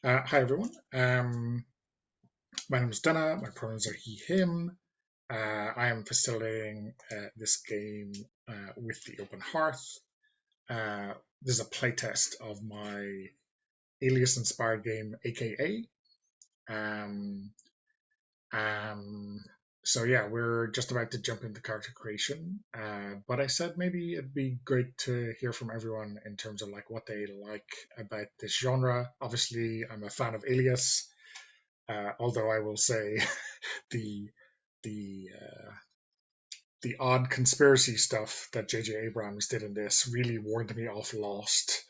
Hi everyone. My name is Dana. My pronouns are he, him. I am facilitating this game with the Open Hearth. Uh, this is a playtest of my Alias inspired game, aka. Um, um, so yeah, we're just about to jump into character creation. But I said maybe it'd be great to hear from everyone in terms of like what they like about this genre. Obviously, I'm a fan of Alias. Although I will say the the uh, the odd conspiracy stuff that J.J. Abrams did in this really warned me off Lost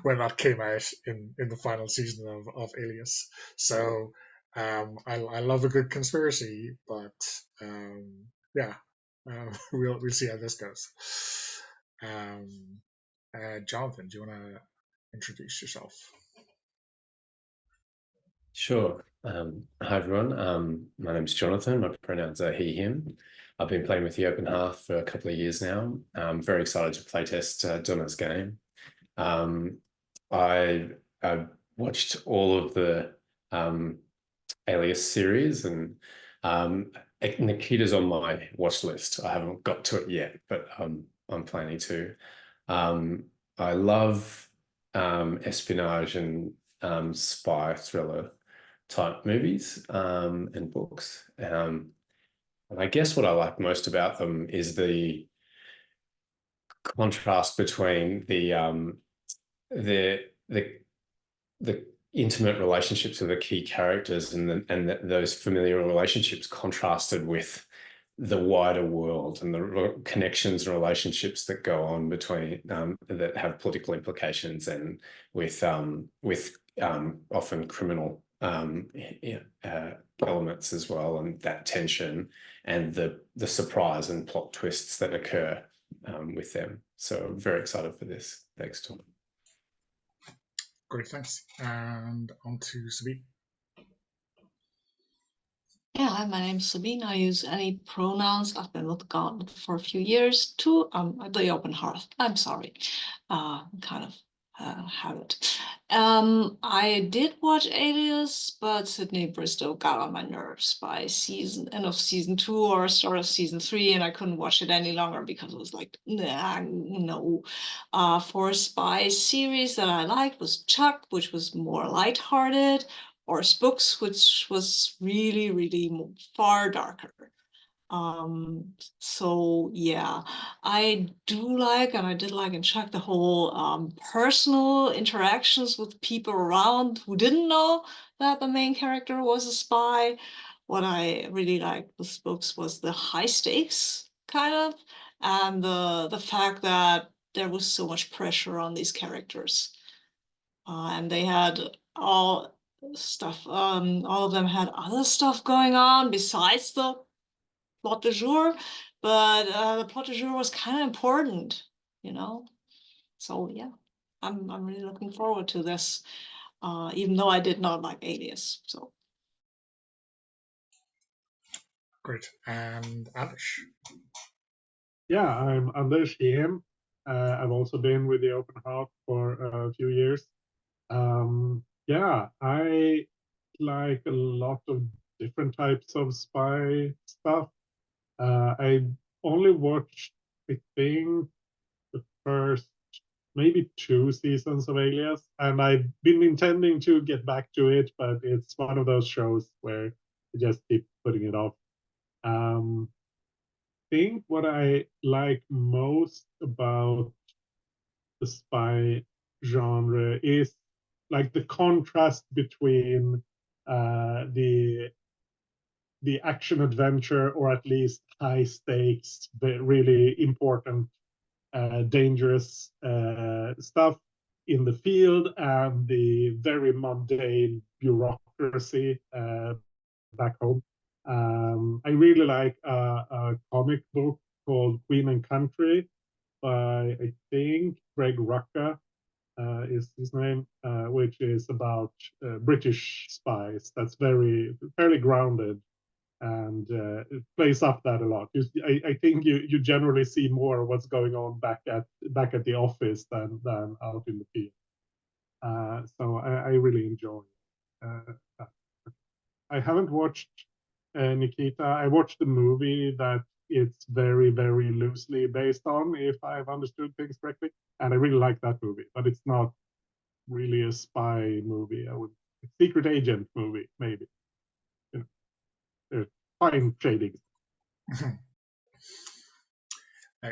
when that came out in the final season of Alias. So I love a good conspiracy, but yeah, we'll see how this goes. Um, Jonathan, do you want to introduce yourself? Sure. Hi, everyone. My name's Jonathan. My pronouns are he, him. I've been playing with the Open Hearth for a couple of years now. I'm very excited to playtest Donna's game. Um, I watched all of the um, Alias series, and um, Nikita's on my watch list. I haven't got to it yet, but I'm planning to. Um, I love espionage and spy thriller type movies and books. And I guess what I like most about them is the contrast between the the the intimate relationships of the key characters those familiar relationships contrasted with the wider world and the connections and relationships that go on between that have political implications and with often criminal elements as well, and that tension and the surprise and plot twists that occur with them. So I'm very excited for this. Thanks, Tom. Great, thanks. And on to Sabine. Yeah, hi, my name's Sabine. I use any pronouns. I've been with God for a few years too. The Open Hearth. I'm sorry. Kind of habit. I did watch Alias, but Sydney Bristow got on my nerves by end of season 2 or start of season 3, and I couldn't watch it any longer because it was like, nah, no. For a spy series that I liked was Chuck, which was more lighthearted, or Spooks, which was really, really far darker. So yeah, I do like, and I did like in Chuck, the whole personal interactions with people around who didn't know that the main character was a spy. What I really liked with Spooks was the high stakes kind of, and the fact that there was so much pressure on these characters. And they had all all of them had other stuff going on besides the plot du jour, but the plot du jour was kind of important, you know? So yeah, I'm really looking forward to this, even though I did not like Alias, so. Great. And Alish. Yeah, I'm Andrey here. I've also been with the Open Heart for a few years. Yeah, I like a lot of different types of spy stuff. I only watched, I think, the first maybe 2 seasons of Alias, and I've been intending to get back to it, but it's one of those shows where I just keep putting it off. Um, think what I like most about the spy genre is like the contrast between the action adventure, or at least high stakes, but really important, dangerous stuff in the field, and the very mundane bureaucracy back home. I really like a comic book called Queen and Country by, I think, Greg Rucka is his name, which is about British spies. That's fairly grounded, and it plays up that a lot. I think you generally see more of what's going on back at the office than out in the field. So I really enjoy that. I haven't watched Nikita. I watched the movie that it's very, very loosely based on, if I've understood things correctly. And I really like that movie, but it's not really a spy movie. Secret agent movie, maybe. You know, there's fine shadings.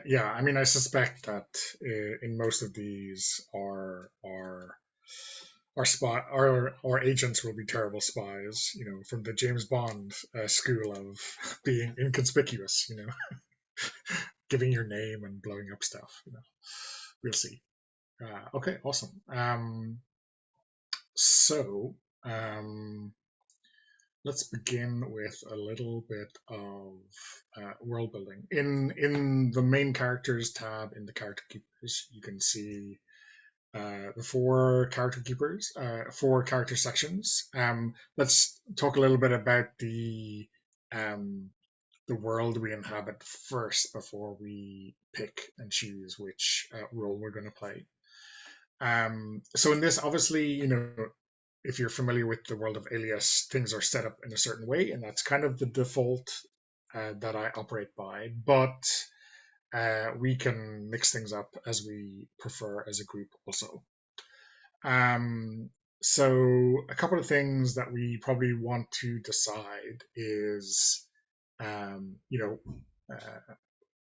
Yeah, I mean, I suspect that in most of these, our agents will be terrible spies. You know, from the James Bond school of being inconspicuous. You know, giving your name and blowing up stuff. You know, we'll see. Okay, awesome. So um, let's begin with a little bit of world building. In the main characters tab in the character keepers, you can see the four character keepers, four character sections. Let's talk a little bit about the world we inhabit first before we pick and choose which role we're going to play. So in this, obviously, you know, if you're familiar with the world of Alias, things are set up in a certain way, and that's kind of the default that I operate by. But we can mix things up as we prefer as a group also. So a couple of things that we probably want to decide is, you know,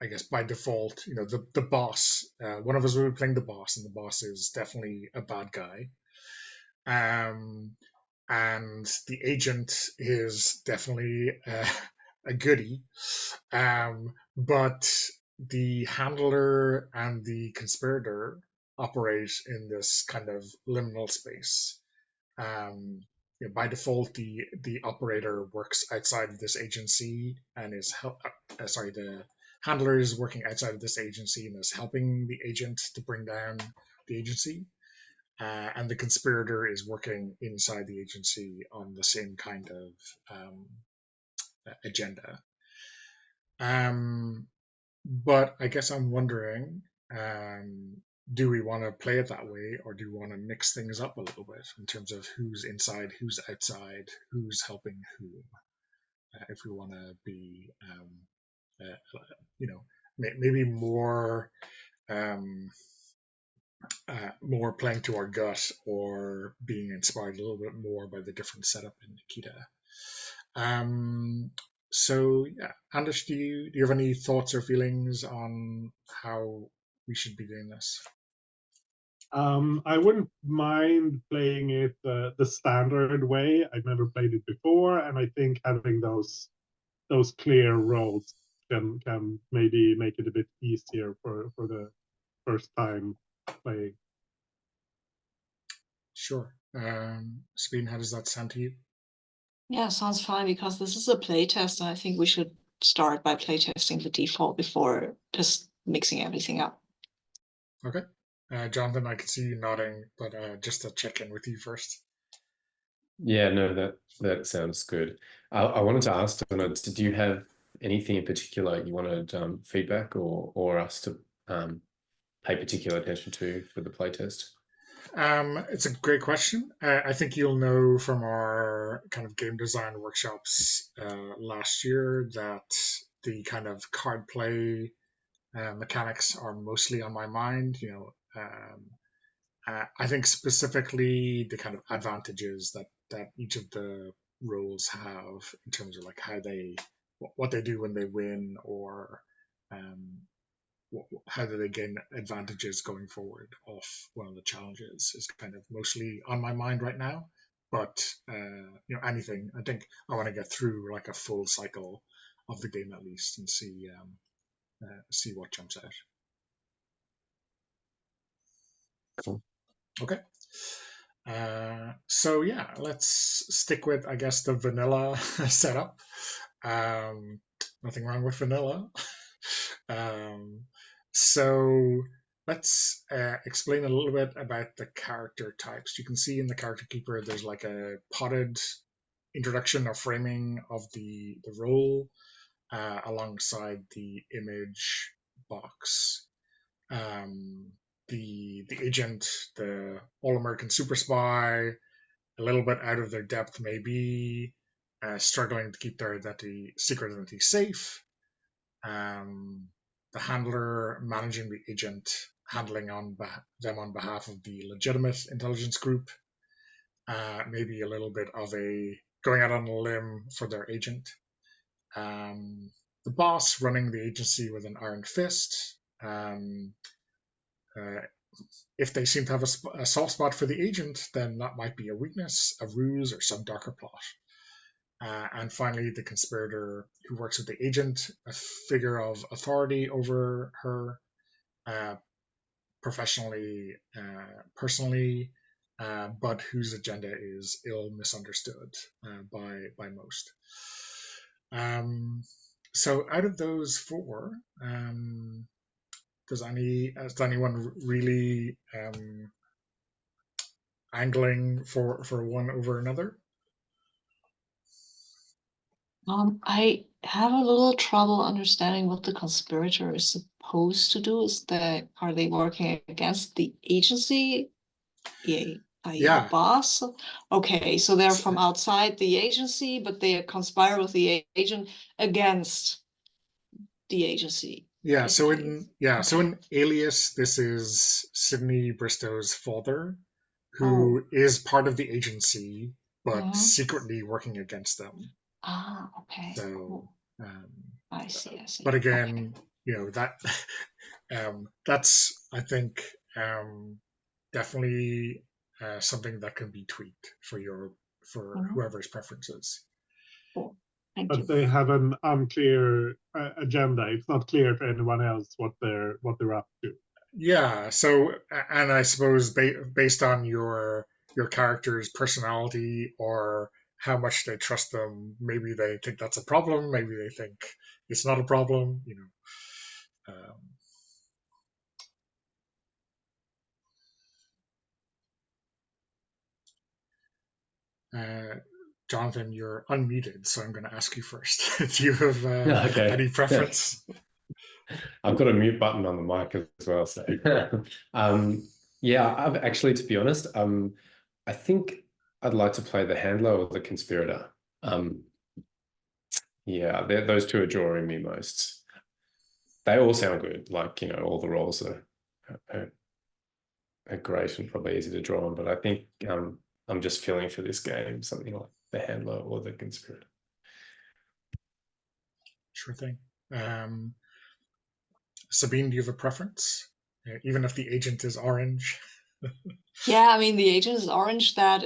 I guess by default, you know, the boss. One of us will be playing the boss, and the boss is definitely a bad guy. And the agent is definitely a goodie. But the handler and the conspirator operate in this kind of liminal space. You know, by default, the operator works outside of this agency and is the handler is working outside of this agency and is helping the agent to bring down the agency. And the conspirator is working inside the agency on the same kind of agenda. But I guess I'm wondering, do we want to play it that way, or do we want to mix things up a little bit in terms of who's inside, who's outside, who's helping whom? If we want to be, you know, maybe more. More playing to our gut or being inspired a little bit more by the different setup in Nikita. So yeah, Anders, do you have any thoughts or feelings on how we should be doing this? I wouldn't mind playing it the standard way. I've never played it before, and I think having those clear roles can maybe make it a bit easier for the first time playing. Sure. Sabine, how does that sound to you? Yeah, sounds fine, because this is a playtest, and I think we should start by playtesting the default before just mixing everything up. Okay. Jonathan, I can see you nodding, but just to check in with you first. Yeah, no, that sounds good. I wanted to ask, Donna, did you have anything in particular you wanted feedback or us to pay particular attention to for the playtest? It's a great question. I think you'll know from our kind of game design workshops last year that the kind of card play mechanics are mostly on my mind. You know, I think specifically the kind of advantages that each of the roles have in terms of like how what they do when they win, or um, how do they gain advantages going forward off one of the challenges is kind of mostly on my mind right now. But you know, anything, I think I want to get through like a full cycle of the game at least and see what jumps out. Cool. Okay. So yeah, let's stick with, I guess, the vanilla setup. Nothing wrong with vanilla. So let's explain a little bit about the character types. You can see in the character keeper, there's like a potted introduction or framing of the role alongside the image box. the agent, the all-American super spy, a little bit out of their depth, maybe struggling to keep their secret identity safe. The handler managing the agent, handling them on behalf of the legitimate intelligence group. Maybe a little bit of a going out on a limb for their agent. The boss running the agency with an iron fist. If they seem to have a soft spot for the agent, then that might be a weakness, a ruse, or some darker plot. And finally, the conspirator who works with the agent, a figure of authority over her, professionally, personally, but whose agenda is ill misunderstood by most. So out of those four, is anyone really angling for one over another? I have a little trouble understanding what the conspirator is supposed to do. Are they working against the agency, i.e. Yeah. the boss? Okay, so they're from outside the agency, but they conspire with the agent against the agency. Yeah. So Okay. so in Alias, this is Sidney Bristow's father, who is part of the agency, but secretly working against them. Okay. So, Cool. I see. But again, that that's, I think, definitely something that can be tweaked for whoever's preferences. Cool. But they have an unclear agenda. It's not clear to anyone else what they're up to. Yeah. So, and I suppose based on your character's personality or how much they trust them, maybe they think that's a problem. Maybe they think it's not a problem. Jonathan, you're unmuted, so I'm going to ask you first. Do you have any preference? I've got a mute button on the mic as well. So, yeah, I've actually, to be honest, I think I'd like to play the handler or the conspirator. Yeah, those two are drawing me most. They all sound good. Like, all the roles are great and probably easy to draw on. But I think I'm just feeling for this game something like the handler or the conspirator. Sure thing. Sabine, do you have a preference? Even if the agent is orange? Yeah, I mean, the agent is orange. That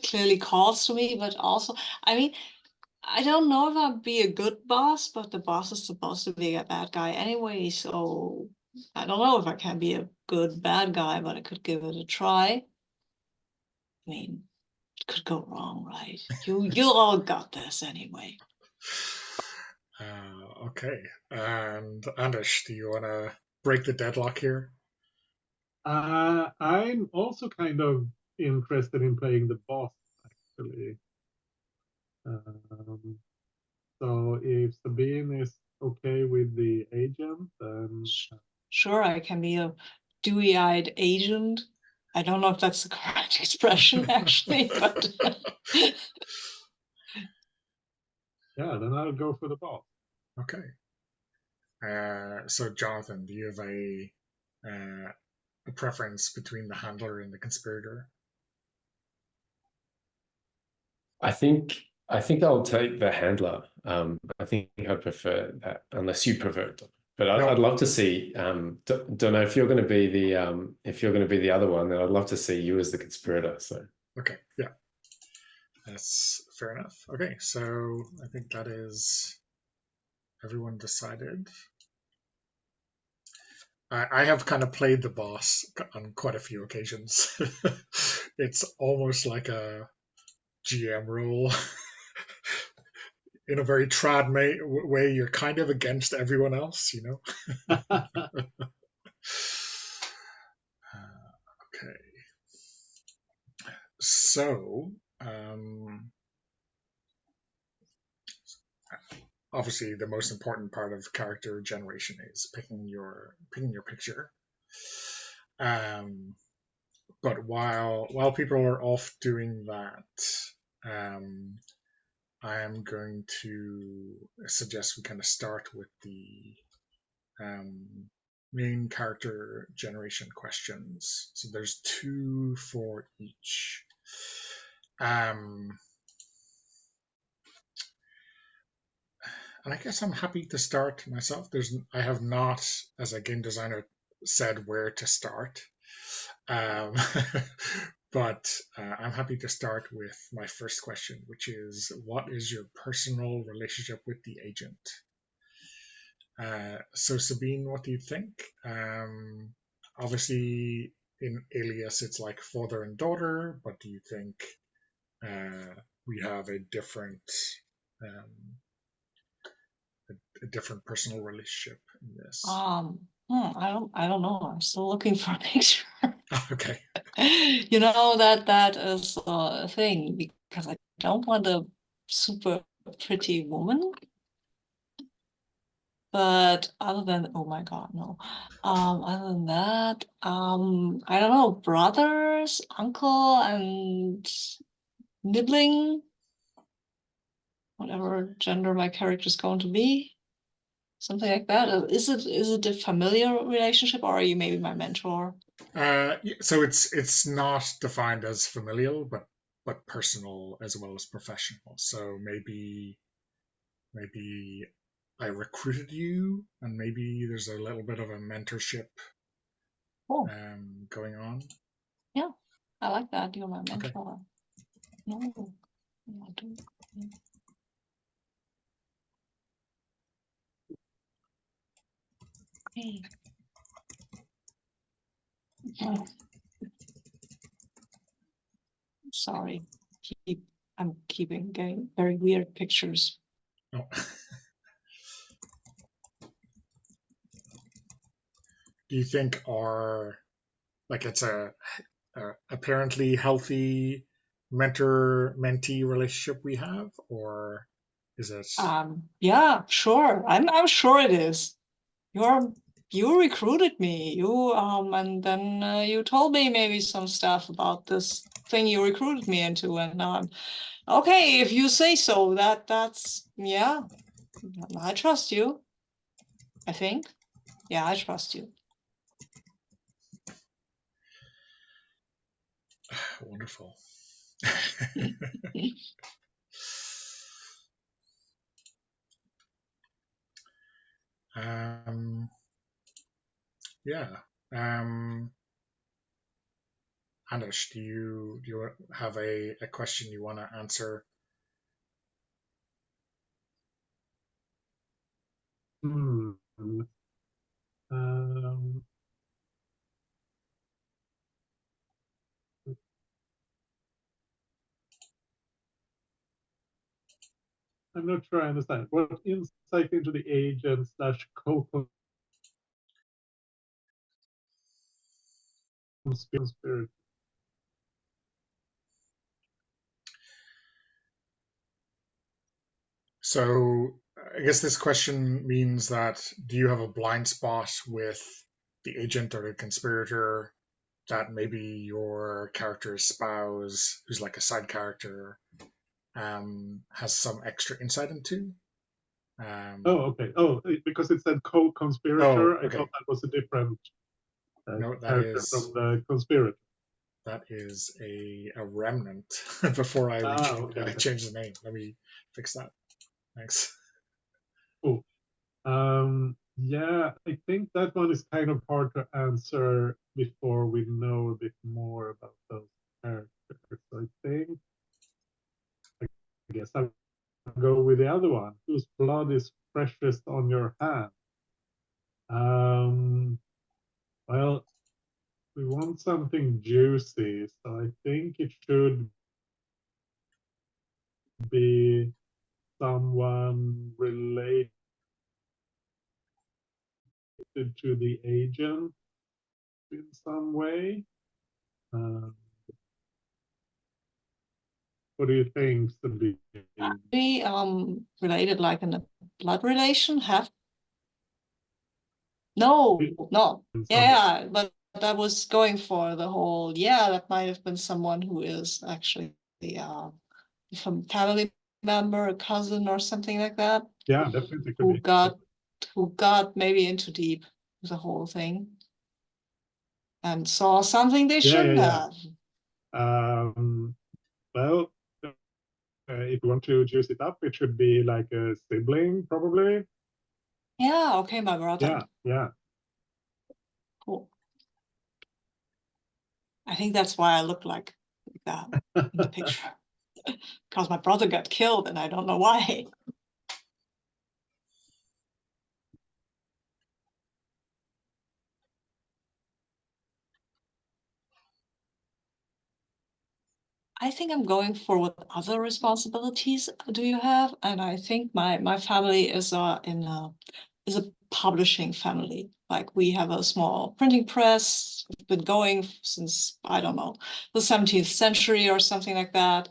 clearly calls to me, but also, I mean, I don't know if I'd be a good boss, but the boss is supposed to be a bad guy anyway, so I don't know if I can be a good bad guy, but I could give it a try. I mean, it could go wrong, right? You all got this anyway. Okay. And Anders, do you want to break the deadlock here? I'm also kind of interested in playing the boss, actually. So if Sabine is okay with the agent, then sure, I can be a dewy-eyed agent. I don't know if that's the correct expression, actually, but yeah, then I'll go for the boss. Okay. So Jonathan, do you have a preference between the handler and the conspirator? I think I'll take the handler. I think I prefer that, unless you prefer it. But I'd love to see. Don't know if you're going to be the other one. Then I'd love to see you as the conspirator. So okay, yeah, that's fair enough. Okay, so I think that is everyone decided. I have kind of played the boss on quite a few occasions. It's almost like a GM role. In a very trad way, you're kind of against everyone else, Okay. So, obviously, the most important part of character generation is picking your picture. But while people are off doing that, I am going to suggest we kind of start with the main character generation questions. So there's 2 for each. And I guess I'm happy to start myself. I have not, as a game designer, said where to start. But I'm happy to start with my first question, which is, what is your personal relationship with the agent? So Sabine, what do you think? Obviously, in Alias, it's like father and daughter, but do you think we have a different personal relationship in this? I don't know. I'm still looking for a picture. Okay. You know, that is a thing, because I don't want a super pretty woman. But other than, oh my God, no. Other than that, I don't know, brothers, uncle, and nibbling, whatever gender my character is going to be, something like that. Is it a familiar relationship, or are you maybe my mentor? So it's not defined as familial, but personal as well as professional. So maybe I recruited you, and maybe there's a little bit of a mentorship going on. Yeah, I like that. You're my mentor. Okay. No, I don't. Okay. Sorry, I'm getting very weird pictures. Oh. Do you think it's a apparently healthy mentor-mentee relationship we have, or is it? Yeah, sure. I'm sure it is. You recruited me. And then you told me maybe some stuff about this thing you recruited me into, and now I'm okay. If you say so, that's yeah. I trust you. I think. Yeah, I trust you. Wonderful. Yeah. Anders, do you have a question you want to answer? I'm not sure I understand. What insight into the agent / co-conspirator? So I guess this question means that, do you have a blind spot with the agent or the conspirator that maybe your character's spouse, who's like a side character, has some extra insight into? Oh, okay. Oh, because it said co-conspirator, I okay. thought that was a different No, character from the conspirator. That is a remnant. Before I change the name, let me fix that. Thanks. Cool. Yeah, I think that one is kind of hard to answer before we know a bit more about those characters. So I guess I'll go with the other one. Whose blood is freshest on your hand? Well, we want something juicy, so I think it should be someone related to the agent in some way. What do you think, Sabine? Are we related like in a blood relation? No. Yeah, but that was going for the whole, yeah, that might have been someone who is actually from family member, a cousin or something like that. Yeah, definitely could who be. got maybe into deep with the whole thing and saw something they shouldn't have. Well, if you want to juice it up, it should be like a sibling, probably. Yeah, okay, my brother. Yeah. Cool. I think that's why I look like that in the picture. Because my brother got killed and I don't know why. I think I'm going for what other responsibilities do you have? And I think my family is is a publishing family. Like we have a small printing press. We've been going since, I don't know, the 17th century or something like that.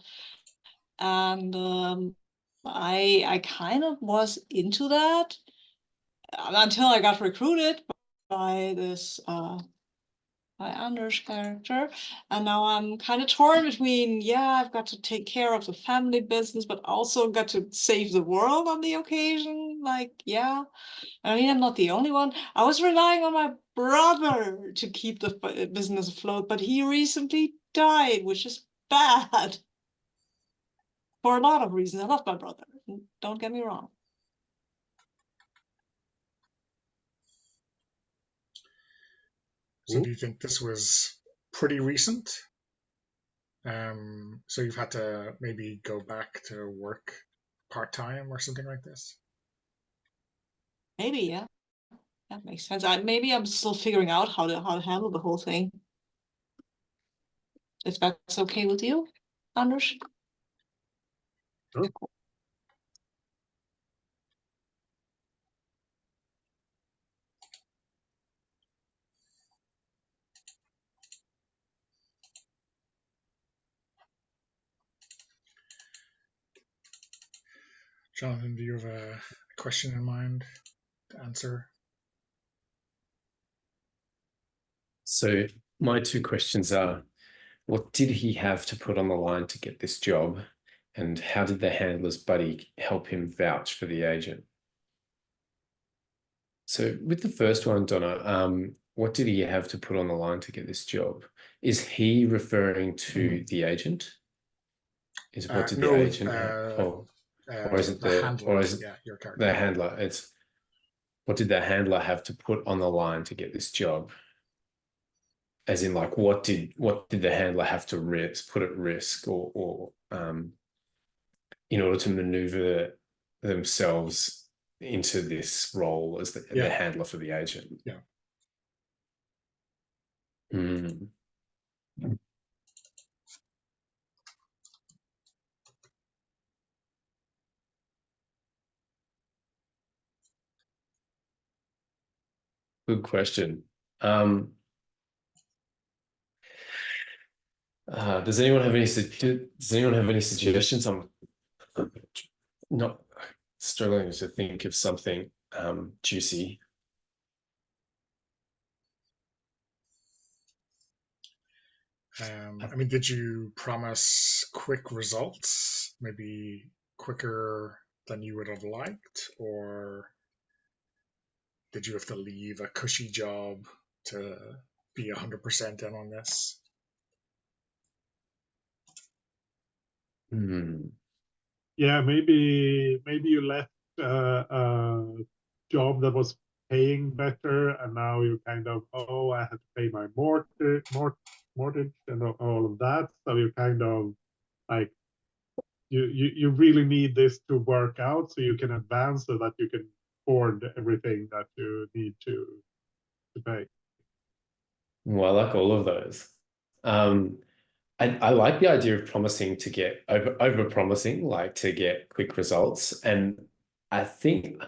And I kind of was into that until I got recruited by this by Anders' character. And now I'm kind of torn between, yeah, I've got to take care of the family business, but also got to save the world on the occasion. Like, yeah. I mean, I'm not the only one. I was relying on my brother to keep the business afloat, but he recently died, which is bad. For a lot of reasons. I love my brother. Don't get me wrong. So do you think this was pretty recent? So you've had to maybe go back to work part-time or something like this? Maybe, yeah. That makes sense. Maybe I'm still figuring out how to handle the whole thing. If that's okay with you, Anders? Sure. Jonathan, do you have a question in mind to answer? So my two questions are, what did he have to put on the line to get this job? And how did the handler's buddy help him vouch for the agent? So with the first one, Donna, what did he have to put on the line to get this job? Is he referring to the agent? Is what did the No, agent or is it the handler. or is it yeah, your character. the handler? It's what did the handler have to put on the line to get this job? As in, like, what did the handler have to put at risk or in order to maneuver themselves into this role as the handler for the agent? Yeah. Mm. Good question. Does anyone have any suggestions? I'm not struggling to think of something juicy. I mean, did you promise quick results? Maybe quicker than you would have liked? Or did you have to leave a cushy job to be 100% in on this? Yeah, maybe you left a job that was paying better, and now you kind of, oh, I had to pay my mortgage and all of that. So you kind of like you really need this to work out so you can advance so that you can afford everything that you need to pay. Well, I like all of those. I like the idea of promising to get over promising, like to get quick results. And I think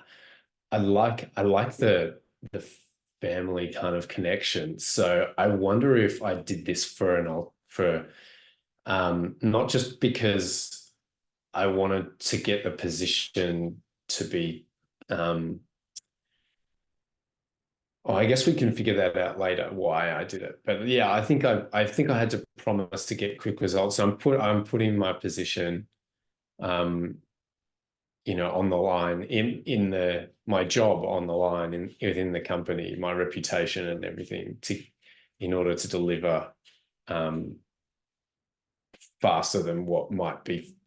I like the family kind of connection. So I wonder if I did this for not just because I wanted to get the position to be Oh, I guess we can figure that out later why I did it. But yeah, I think I had to promise to get quick results. So I'm putting my position you know, on the line in my job on the line within the company, my reputation and everything in order to deliver faster than what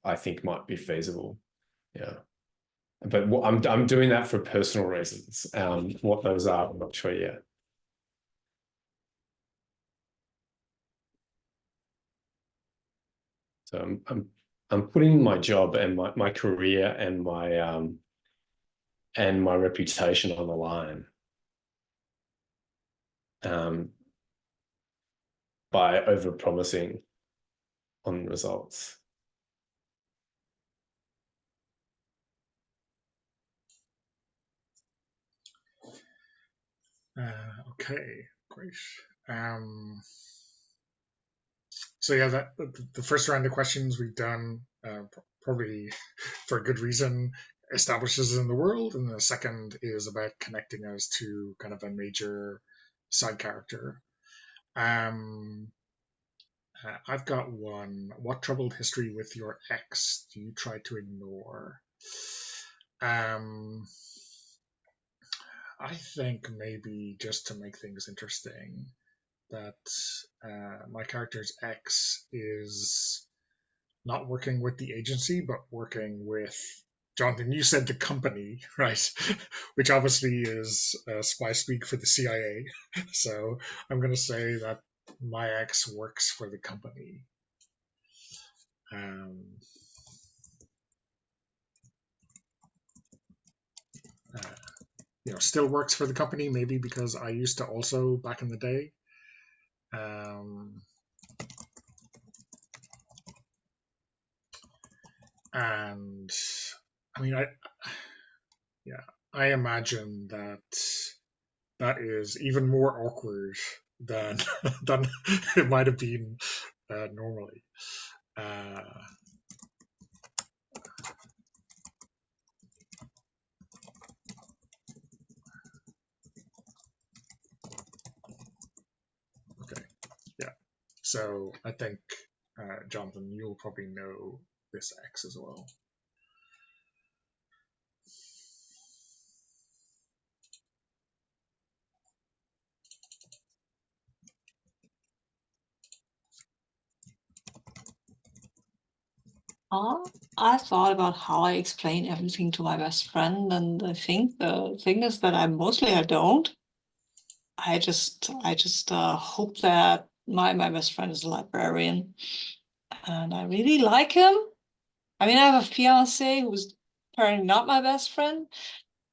I think might be feasible. Yeah. But I'm doing that for personal reasons. What those are, I'm not sure yet. So I'm putting my job and my career and my reputation on the line by over promising on results. Okay, great. So yeah, the first round of questions we've done, probably for a good reason, establishes in the world, and the second is about connecting us to kind of a major side character. I've got one. What troubled history with your ex do you try to ignore? I think maybe just to make things interesting, that my character's ex is not working with the agency, but working with Jonathan. You said the company, right? Which obviously is spy speak for the CIA. So I'm going to say that my ex works for the company. You know, still works for the company, maybe because I used to also back in the day. And I mean, I imagine that is even more awkward than than it might have been normally. Okay, yeah. So I think Jonathan, you'll probably know this X as well. I thought about how I explain everything to my best friend, and I think the thing is that I don't. I just hope that my best friend is a librarian, and I really like him. I mean, I have a fiance who's apparently not my best friend,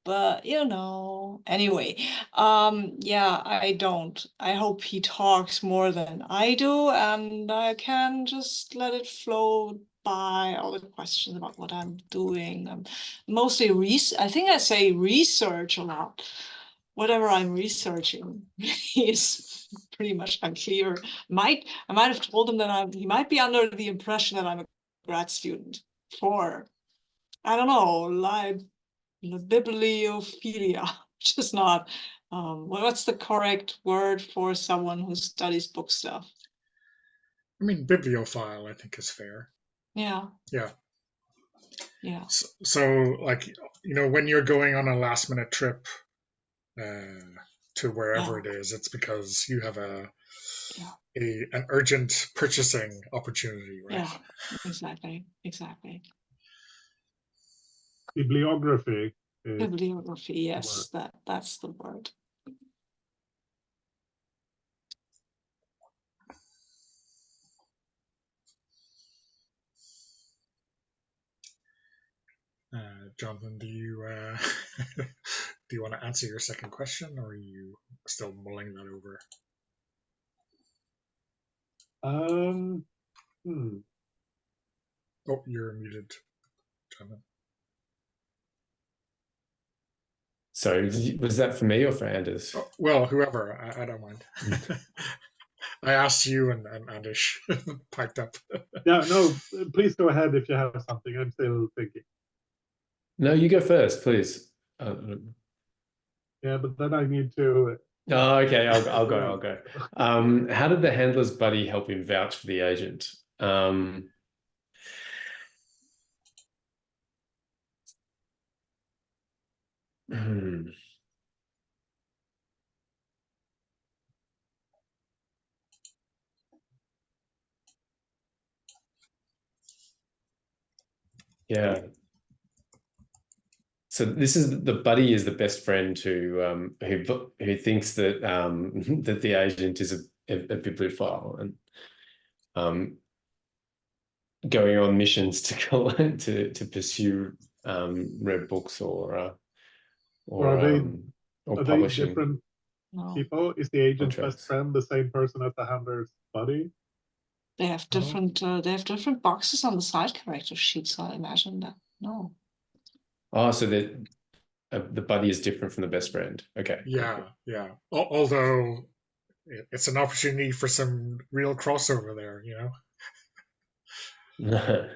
but you know, anyway, yeah, I don't. I hope he talks more than I do, and I can just let it flow by all the questions about what I'm doing. I'm mostly I think I say research a lot. Whatever I'm researching is pretty much unclear. I might have told him that he might be under the impression that I'm a grad student for, I don't know, bibliophilia, which is not, what's the correct word for someone who studies book stuff? I mean, bibliophile, I think is fair. Yeah. Yeah. Yeah. So like, you know, when you're going on a last minute trip to wherever it is, it's because you have an urgent purchasing opportunity, right? Yeah, exactly. Bibliography. Bibliography, yes, that's the word. Jonathan, do you do you want to answer your second question, or are you still mulling that over? Oh, you're muted, Jonathan. So was that for me or for Anders? Oh, well, whoever, I don't mind. I asked you, and Anders piped up. Yeah, no, please go ahead if you have something. I'm still thinking. No, you go first, please. Yeah, but then I need to Oh, okay, I'll go. How did the handler's buddy help him vouch for the agent? Hmm. Yeah. So this is the buddy is the best friend who thinks that that the agent is a bibliophile and um, going on missions to to pursue read books or Or or um, or are they publishing different No, people? Is the agent's best contracts. friend the same person as the handler's buddy? they have No? different boxes on the side character sheets. I imagine that. No. Oh, so that the buddy is different from the best friend. Okay, Yeah, yeah. Although it's an opportunity for some real crossover there, you know. cool.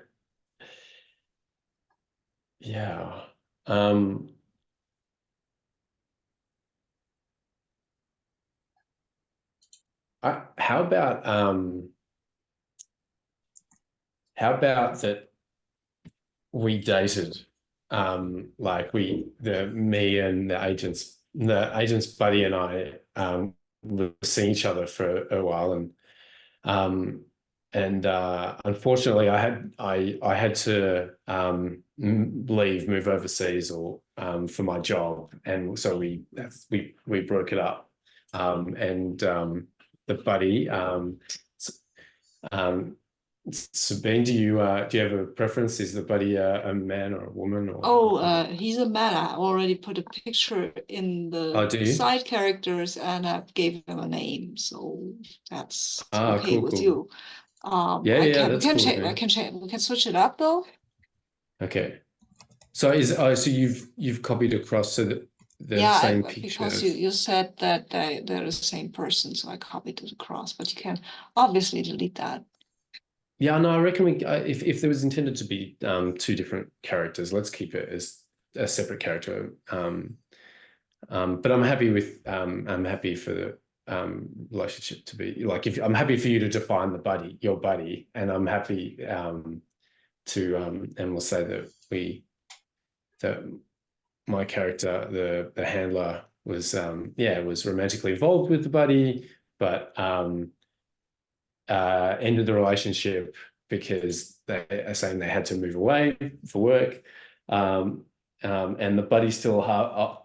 Yeah. Um, I, how about that we dated? Like me and the agent's buddy and I were seeing each other for a while, um, and unfortunately, I had to move overseas or for my job, and so we broke it up, and the buddy. Um, Sabine, do you have a preference? Is the buddy a man or a woman or? Oh, he's a man. I already put a picture in Oh, the do you? side characters and I gave him a name, so that's Ah, okay cool, with cool. you. Yeah, I yeah, can we that's can cool with change. me. We can switch it up though. Okay. So so you've copied across so that the Yeah, same picture because of. you said that they're the same person, so I copied it across. But you can obviously delete that. Yeah, no, I reckon if there was intended to be two different characters, let's keep it as a separate character. But I'm happy for the relationship to be like if I'm happy for you to define your buddy, and I'm happy and we'll say that my character, the handler, was romantically involved with the buddy, but ended the relationship because they are saying they had to move away for work. And the buddy still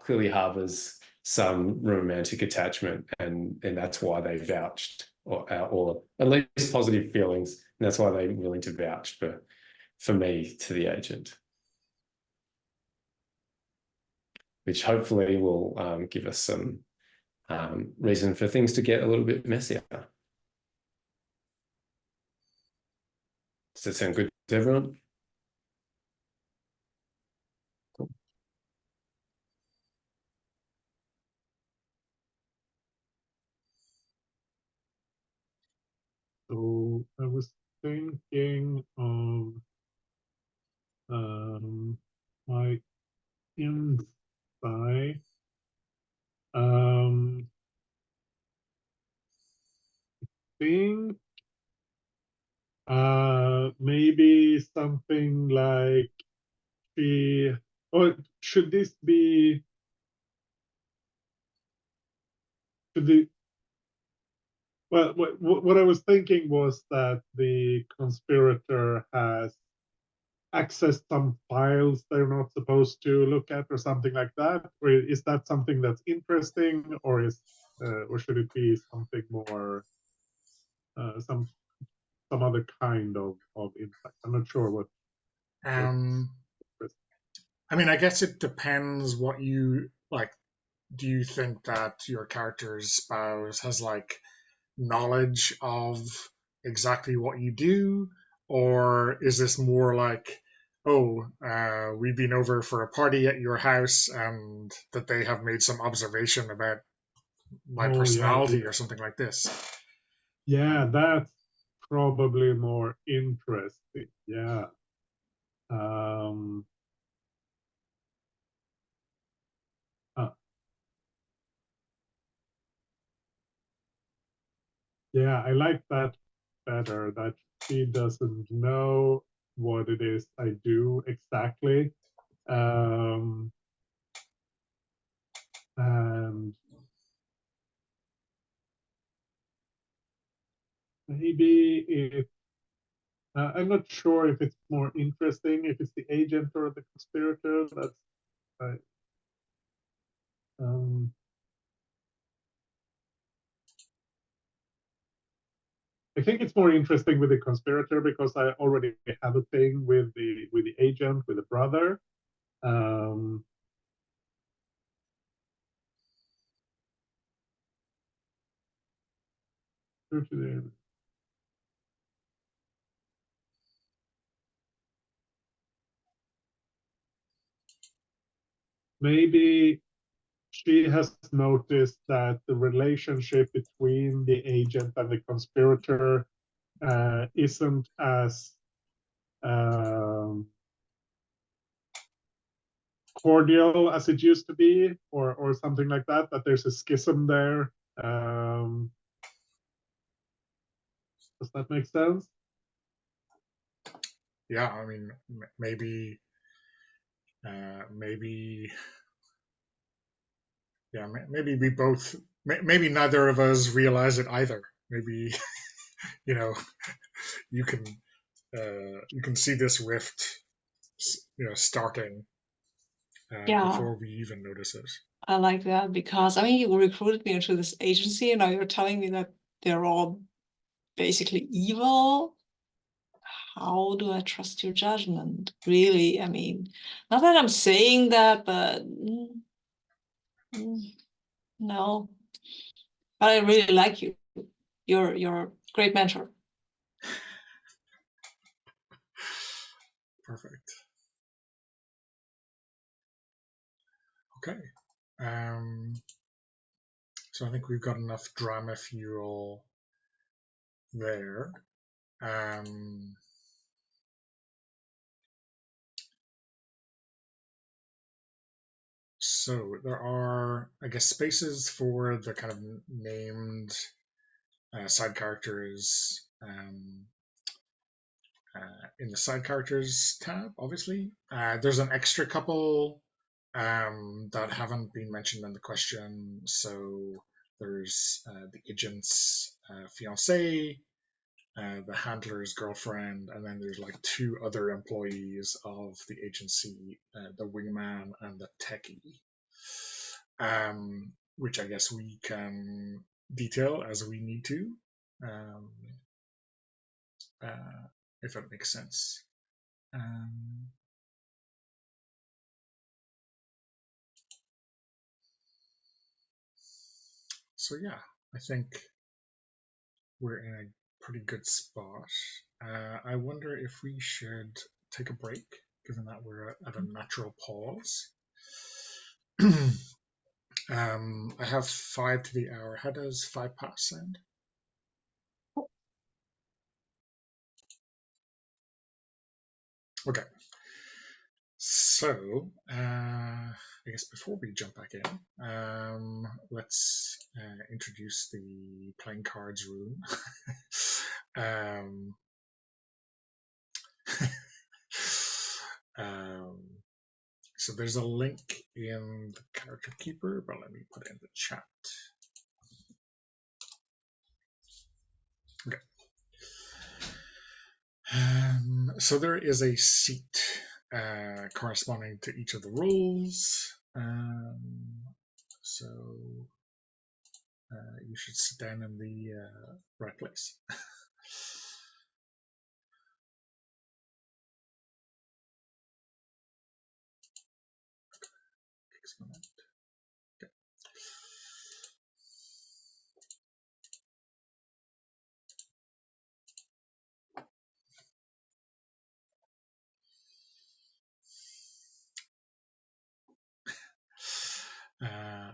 clearly harbors some romantic attachment, and that's why they vouched, or at least positive feelings, and that's why they're willing to vouch for me to the agent, which hopefully will give us some reason for things to get a little bit messier. Does that sound good to everyone? Cool. So I was thinking of my inside. Think maybe something like she, or should this be, should the, well, what I was thinking was that the conspirator has accessed some files they're not supposed to look at or something like that. Or is that something that's interesting, or should it be something more, some other kind of insight? I'm not sure what. Um, I mean, I guess it depends what you like. Do you think that your character's spouse has like knowledge of exactly what you do, or is this more like, oh, we've been over for a party at your house, and that they have made some observation about my Oh yeah, personality or something like this? yeah, that's probably more interesting. Yeah. Um, uh, Yeah, I like that better, that she doesn't know what it is I do exactly. And maybe it, I'm not sure if it's more interesting if it's the agent or the conspirator. That's right. I think it's more interesting with the conspirator because I already have a thing with the agent, with the brother. Um, maybe she has noticed that the relationship between the agent and the conspirator isn't as cordial as it used to be, or something like that. That there's a schism there. Does that make sense? Yeah, I mean, maybe, yeah, maybe we both, maybe neither of us realize it either. Maybe, you know, you can see this rift, starting Yeah, before we even notice it. I like that because I mean you recruited me into this agency and now you're telling me that they're all basically evil. How do I trust your judgment? Really, I mean, not that I'm saying that, but no. But I really like you. You're a great mentor. Perfect. Okay. So I think we've got enough drama fuel there. So there are, I guess, spaces for the kind of named side characters in the side characters tab, obviously. There's an extra couple that haven't been mentioned in the question. So there's the agent's fiance, the handler's girlfriend, and then there's like two other employees of the agency, the wingman and the techie, which I guess we can detail as we need to, um, if that makes sense. So yeah, I think we're in a pretty good spot. I wonder if we should take a break, given that we're at a natural pause. I have 5 to the hour. How does 5 past sound? Okay. So, I guess before we jump back in, let's introduce the playing cards room. So there's a link in the character keeper, but let me put it in the chat. Okay. So there is a seat corresponding to each of the roles. So you should sit down in the right place.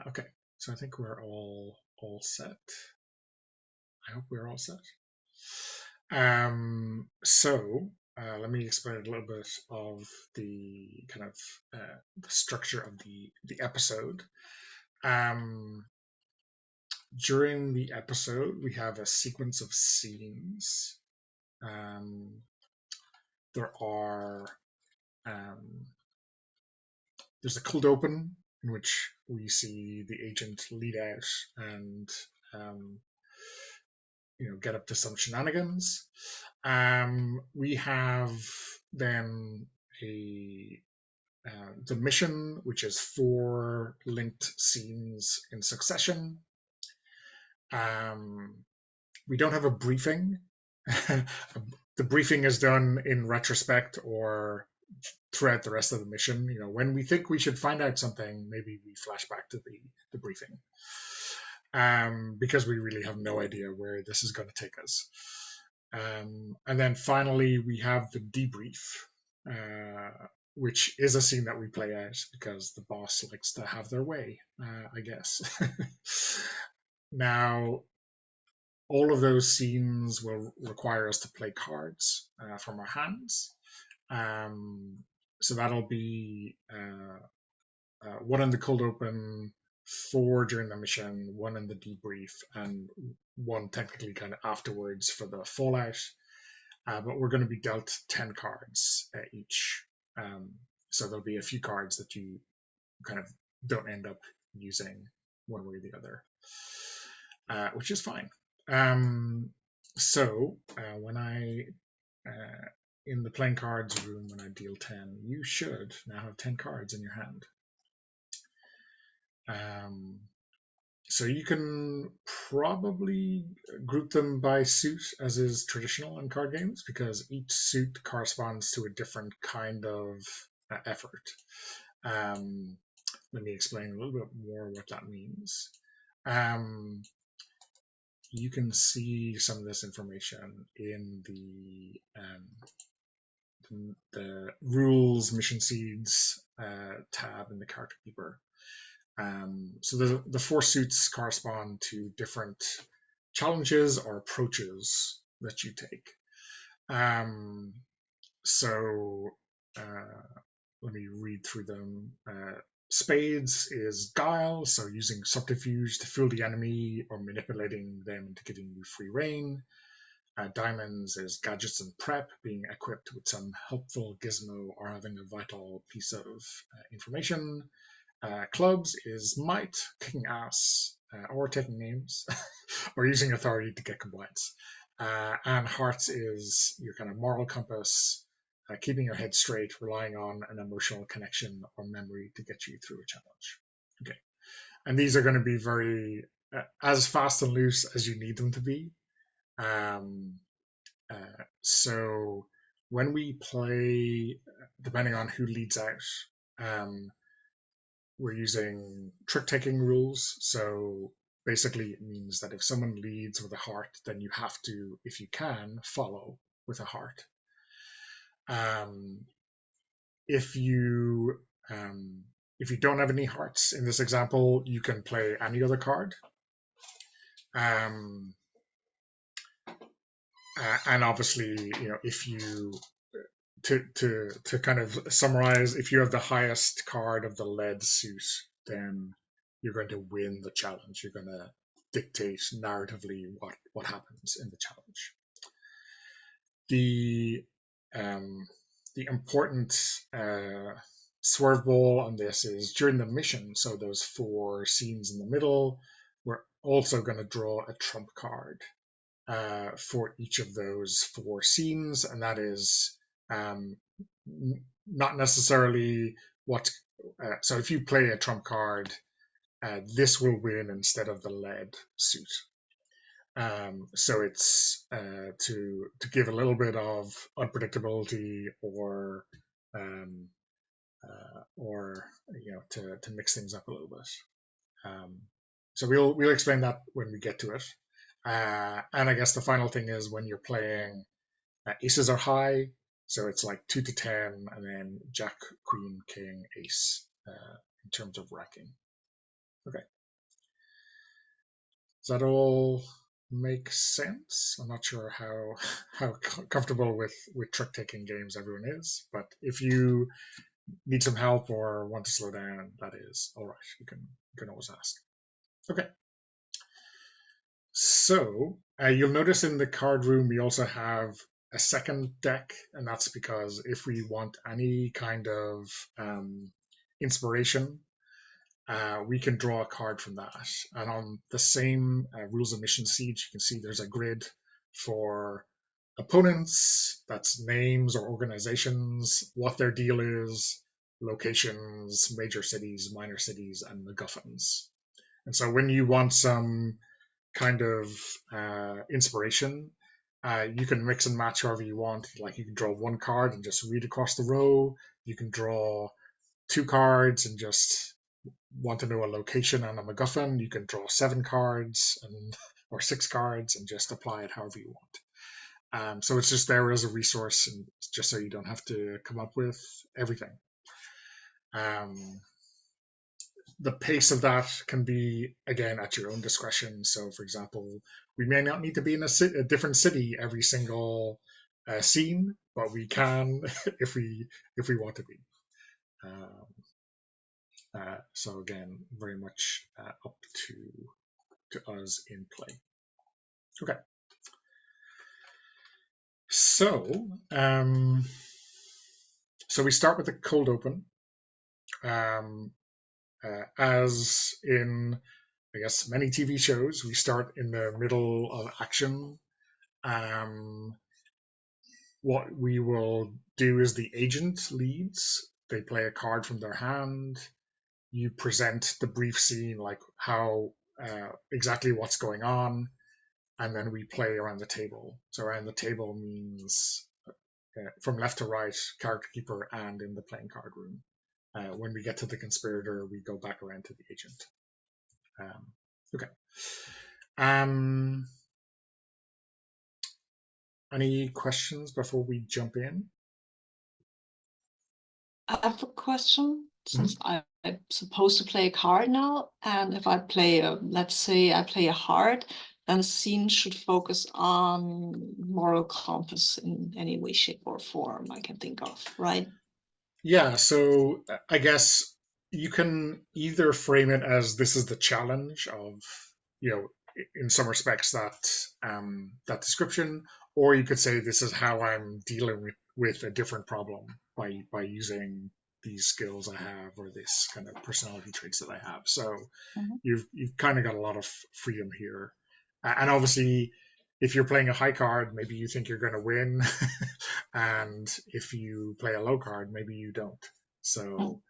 Okay, so I think we're all set. I hope we're all set. So let me explain a little bit of the kind of the structure of the episode. during the episode, we have a sequence of scenes. There are there's a cold open in which we see the agent lead out and get up to some shenanigans. We have then the mission, which is 4 linked scenes in succession. We don't have a briefing. The briefing is done in retrospect or throughout the rest of the mission. When we think we should find out something, maybe we flash back to the briefing, because we really have no idea where this is going to take us. And then finally, we have the debrief, which is a scene that we play out because the boss likes to have their way, I guess. Now, all of those scenes will require us to play cards from our hands. So that'll be 1 in the cold open, 4 during the mission, 1 in the debrief, and 1 technically kind of afterwards for the fallout. But we're going to be dealt 10 cards each. So there'll be a few cards that you kind of don't end up using one way or the other, which is fine. So when I in the playing cards room, when I deal 10, you should now have 10 cards in your hand. So you can probably group them by suit, as is traditional in card games, because each suit corresponds to a different kind of effort. Let me explain a little bit more what that means. You can see some of this information in the rules, mission seeds tab in the character keeper. So the 4 suits correspond to different challenges or approaches that you take. So let me read through them. Spades is guile, so using subterfuge to fool the enemy or manipulating them into giving you free rein. Diamonds is gadgets and prep, being equipped with some helpful gizmo or having a vital piece of information. Clubs is might, kicking ass, or taking names, or using authority to get compliance. And hearts is your kind of moral compass, keeping your head straight, relying on an emotional connection or memory to get you through a challenge. Okay, and these are going to be very as fast and loose as you need them to be. So when we play, depending on who leads out, we're using trick-taking rules. So basically it means that if someone leads with a heart, then you have to, if you can, follow with a heart. If you don't have any hearts in this example, you can play any other card. And obviously, if you to kind of summarize, if you have the highest card of the lead suit, then you're going to win the challenge. You're going to dictate narratively what happens in the challenge. The important swerve ball on this is during the mission. So those 4 scenes in the middle, we're also going to draw a trump card for each of those 4 scenes, and that is not necessarily what. So if you play a trump card, this will win instead of the lead suit. So it's to give a little bit of unpredictability, or to mix things up a little bit. So we'll explain that when we get to it. And I guess the final thing is when you're playing, aces are high, so it's like 2 to 10, and then jack, queen, king, ace in terms of ranking. Okay. Does that all make sense? I'm not sure how comfortable with trick-taking games everyone is, but if you need some help or want to slow down, that is all right. You can always ask. Okay. So you'll notice in the card room we also have a second deck, and that's because if we want any kind of inspiration, we can draw a card from that. And on the same rules of mission seed, you can see there's a grid for opponents, that's names or organizations, what their deal is, locations, major cities, minor cities, and MacGuffins. And so when you want some kind of inspiration, you can mix and match however you want. Like you can draw one card and just read across the row. You can draw two cards and just want to know a location and a MacGuffin. You can draw 7 cards or 6 cards and just apply it however you want. So it's just there as a resource, and just so you don't have to come up with everything. The pace of that can be, again, at your own discretion. So, for example, we may not need to be in a different city every single scene, but we can if we want to be. So again, very much up to us in play. Okay. So, so we start with the cold open. As in, I guess, many TV shows, we start in the middle of action. What we will do is the agent leads. They play a card from their hand. You present the brief scene, like how exactly what's going on, and then we play around the table. So around the table means from left to right, character keeper, and in the playing card room. When we get to the conspirator, we go back around to the agent. Okay. Any questions before we jump in? I have a question. Since I'm supposed to play a card now, and if I play let's say I play a heart, then the scene should focus on moral compass in any way, shape, or form I can think of, right? Yeah, so I guess you can either frame it as this is the challenge of, in some respects that description, or you could say this is how I'm dealing with a different problem by using these skills I have or this kind of personality traits that I have. So you've kind of got a lot of freedom here, and obviously, if you're playing a high card, maybe you think you're going to win, and if you play a low card, maybe you don't. So,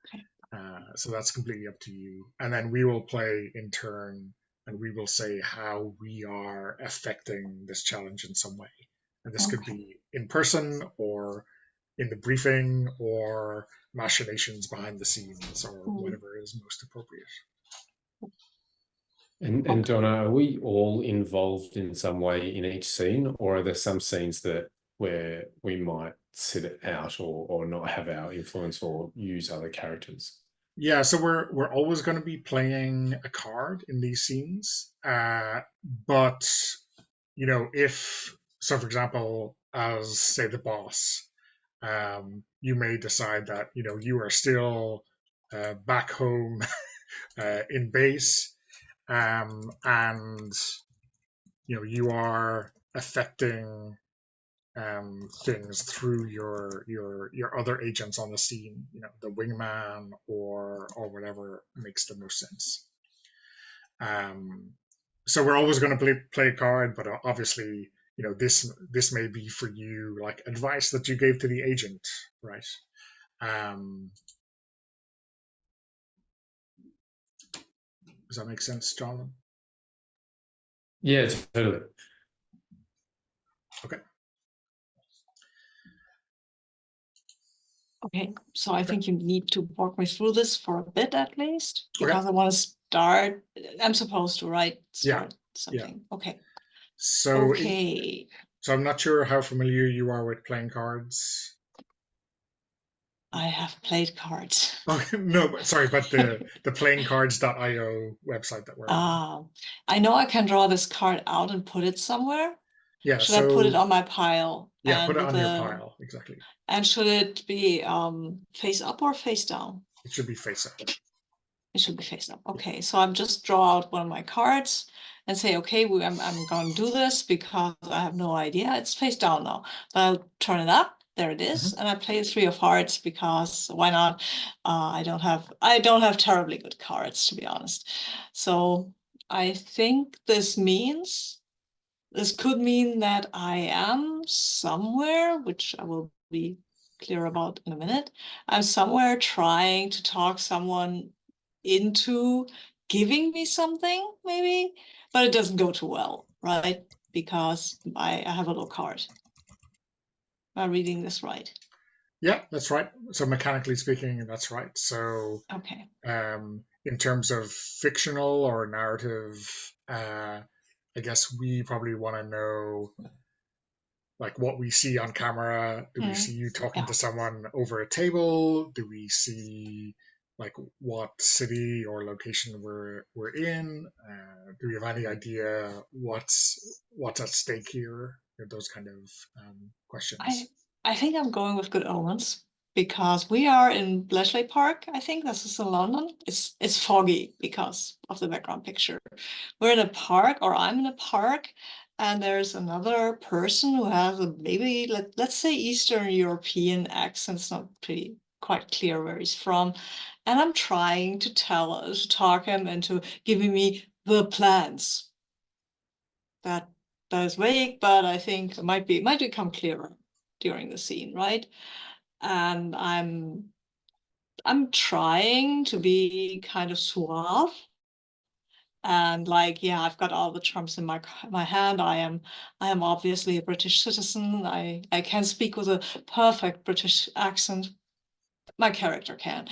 so that's completely up to you. And then we will play in turn, and we will say how we are affecting this challenge in some way. And this could be in person or in the briefing or machinations behind the scenes or whatever is most appropriate. And Donna, are we all involved in some way in each scene, or are there some scenes where we might sit it out or not have our influence or use other characters? Yeah, so we're always going to be playing a card in these scenes, but if so, for example, as say the boss, you may decide that you are still back home in base, and you are affecting things through your other agents on the scene, the wingman or whatever makes the most sense. So we're always going to play a card, but obviously, this may be for you like advice that you gave to the agent, right? Does that make sense, Jonathan? Yeah, totally. Okay. Okay, so I think you need to walk me through this for a bit at least, because I want to start. I'm supposed to, right? Start something. Yeah. Okay. So so I'm not sure how familiar you are with playing cards. I have played cards. Oh, no, sorry, but the playingcards.io website that we're on. I know I can draw this card out and put it somewhere. Yeah. Should I put it on my pile? Yeah, put it on your pile, exactly. And should it be face up or face down? It should be face up. It should be face up. Okay, so I'm just draw out one of my cards and say, okay, I'm going to do this because I have no idea. It's face down now. But I'll turn it up. There it is, and I play a 3 of hearts because why not? I don't have terribly good cards, to be honest. So I think this could mean that I am somewhere, which I will be clear about in a minute. I'm somewhere trying to talk someone into giving me something, maybe, but it doesn't go too well, right? Because I have a low card. Am I reading this right? Yeah, that's right. So mechanically speaking, that's right. So Okay. in terms of fictional or narrative, I guess we probably want to know like what we see on camera. Do we see you talking to someone over a table? Do we see like what city or location we're in? Do we have any idea what's at stake here? Those kind of questions. I think I'm going with Good Omens because we are in Bletchley Park. I think this is in London. It's foggy because of the background picture. We're in a park, or I'm in a park, and there's another person who has a maybe let's say Eastern European accent. It's not pretty quite clear where he's from, and I'm trying to talk him into giving me the plans. That is vague, but I think it might become clearer during the scene, right? And I'm trying to be kind of suave and like, yeah, I've got all the trumps in my hand. I am obviously a British citizen. I can speak with a perfect British accent. My character can.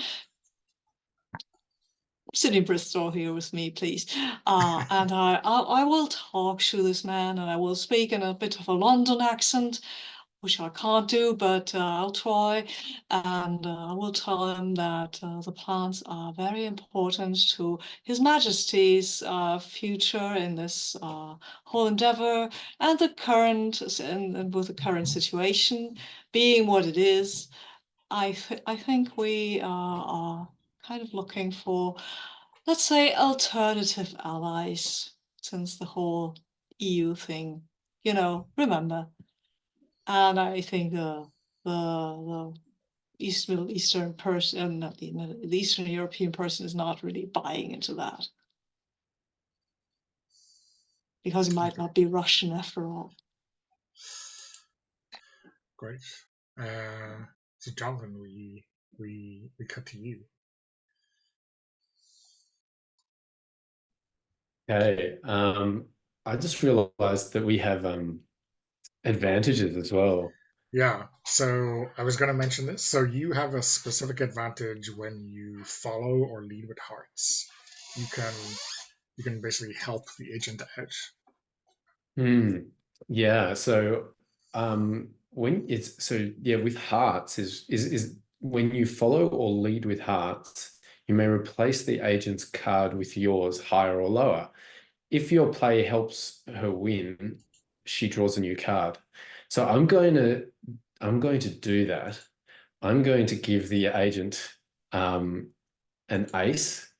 Sydney Bristol here with me, please. And I will talk to this man, and I will speak in a bit of a London accent, which I can't do, but I'll try. And I will tell him that the plants are very important to His Majesty's future in this whole endeavor, and the current, and with the current situation being what it is, I think we are kind of looking for, let's say, alternative allies since the whole EU thing, remember. And I think the Middle Eastern person, not the Eastern European person, is not really buying into that because he might not be Russian after all. Great. So Jonathan, we cut to you. Okay. I just realized that we have advantages as well. Yeah, so I was going to mention this. So you have a specific advantage when you follow or lead with hearts. You can basically help the agent out. Yeah. So with hearts is when you follow or lead with hearts, you may replace the agent's card with yours, higher or lower. If your play helps her win, she draws a new card. So I'm going to do that. I'm going to give the agent an ace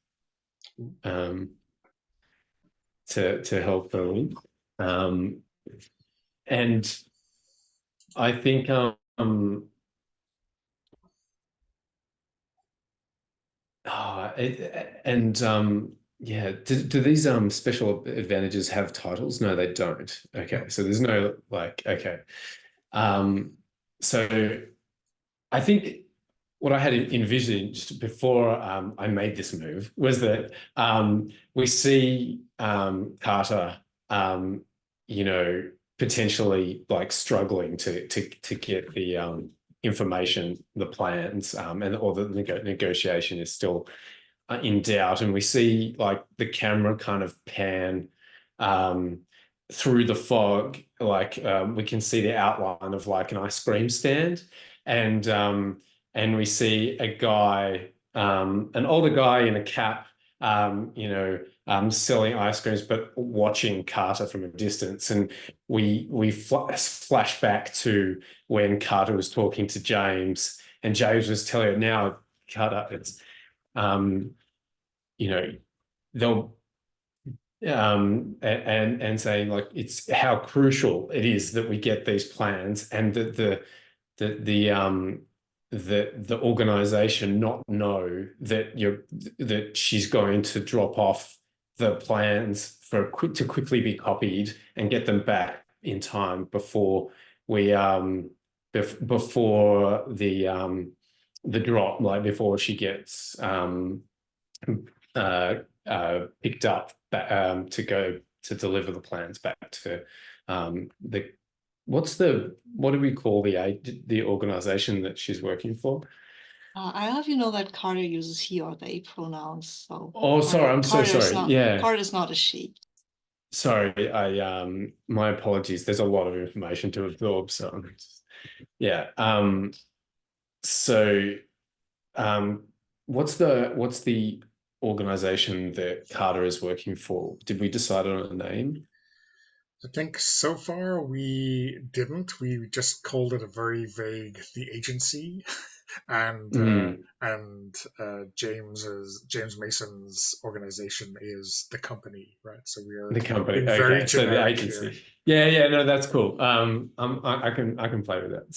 to help her win. And I think yeah, do these special advantages have titles? No, they don't. Okay, so there's no okay. So I think what I had envisioned before I made this move was that we see Carter, potentially like struggling to get the information, the plans, or the negotiation is still in doubt, and we see like the camera kind of pan through the fog, like we can see the outline of like an ice cream stand, and we see a guy, an older guy in a cap, selling ice creams, but watching Carter from a distance. And we flash back to when Carter was talking to James, and James was telling her, now, Carter, it's you know, they'll and saying like it's how crucial it is that we get these plans, and that the organization not know that she's going to drop off the plans to quickly be copied and get them back in time before we before the drop, like before she gets picked up to go to deliver the plans back to the what do we call the organization that she's working for? I have that Carter uses he or they pronouns. So Oh, sorry, I'm so sorry. Yeah, Carter is not a she. Sorry, my apologies. There's a lot of information to absorb, so yeah. So what's the organization that Carter is working for? Did we decide on a name? I think so far we didn't. We just called it a very vague the agency, and James Mason's organization is the company, right? So we are the company. being very Okay, so the generic agency. here. Yeah, no, that's cool. I can play with that.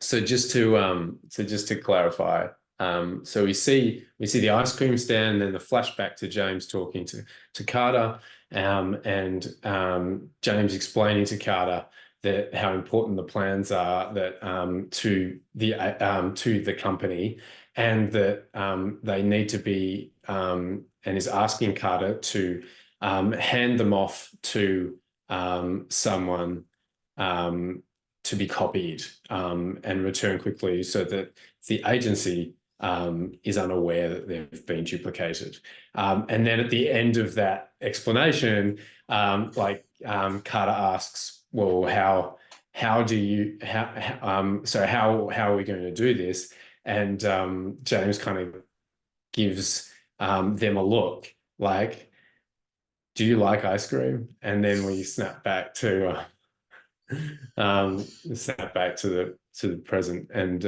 So just to clarify, so we see the ice cream stand, then the flashback to James talking to Carter, and James explaining to Carter that how important the plans are that to the company, and that they need to be and is asking Carter to hand them off to someone to be copied and return quickly, so that the agency is unaware that they've been duplicated. And then at the end of that explanation, Carter asks, "Well, how are we going to do this?" And James kind of gives them a look like, "Do you like ice cream?" And then we snap back to the present, and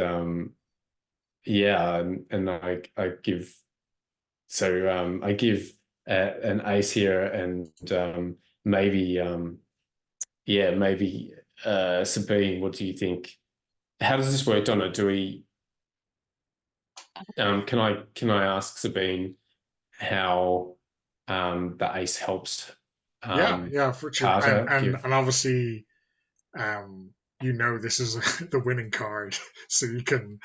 and I give an ace here, and maybe Sabine, what do you think? How does this work, Donna? Do we can I ask Sabine how the ace helps For sure. Carter And give? obviously this is the winning card, so you can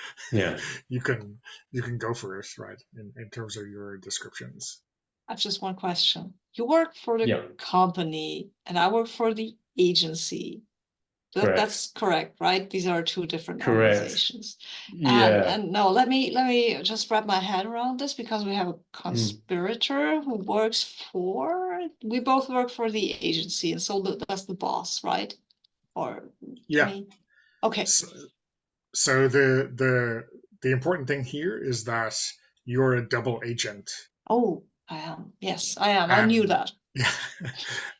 you can go for it, right, in terms of your descriptions. I have just one question. You work for the company and I work for the agency. That's correct, right? These are two different organizations. And no, let me just wrap my head around this, because we have a conspirator who works we both work for the agency, and so that's the boss, right? Or me? Okay. So the important thing here is that you're a double agent. Oh, I am. Yes, I am. I knew that. Yeah.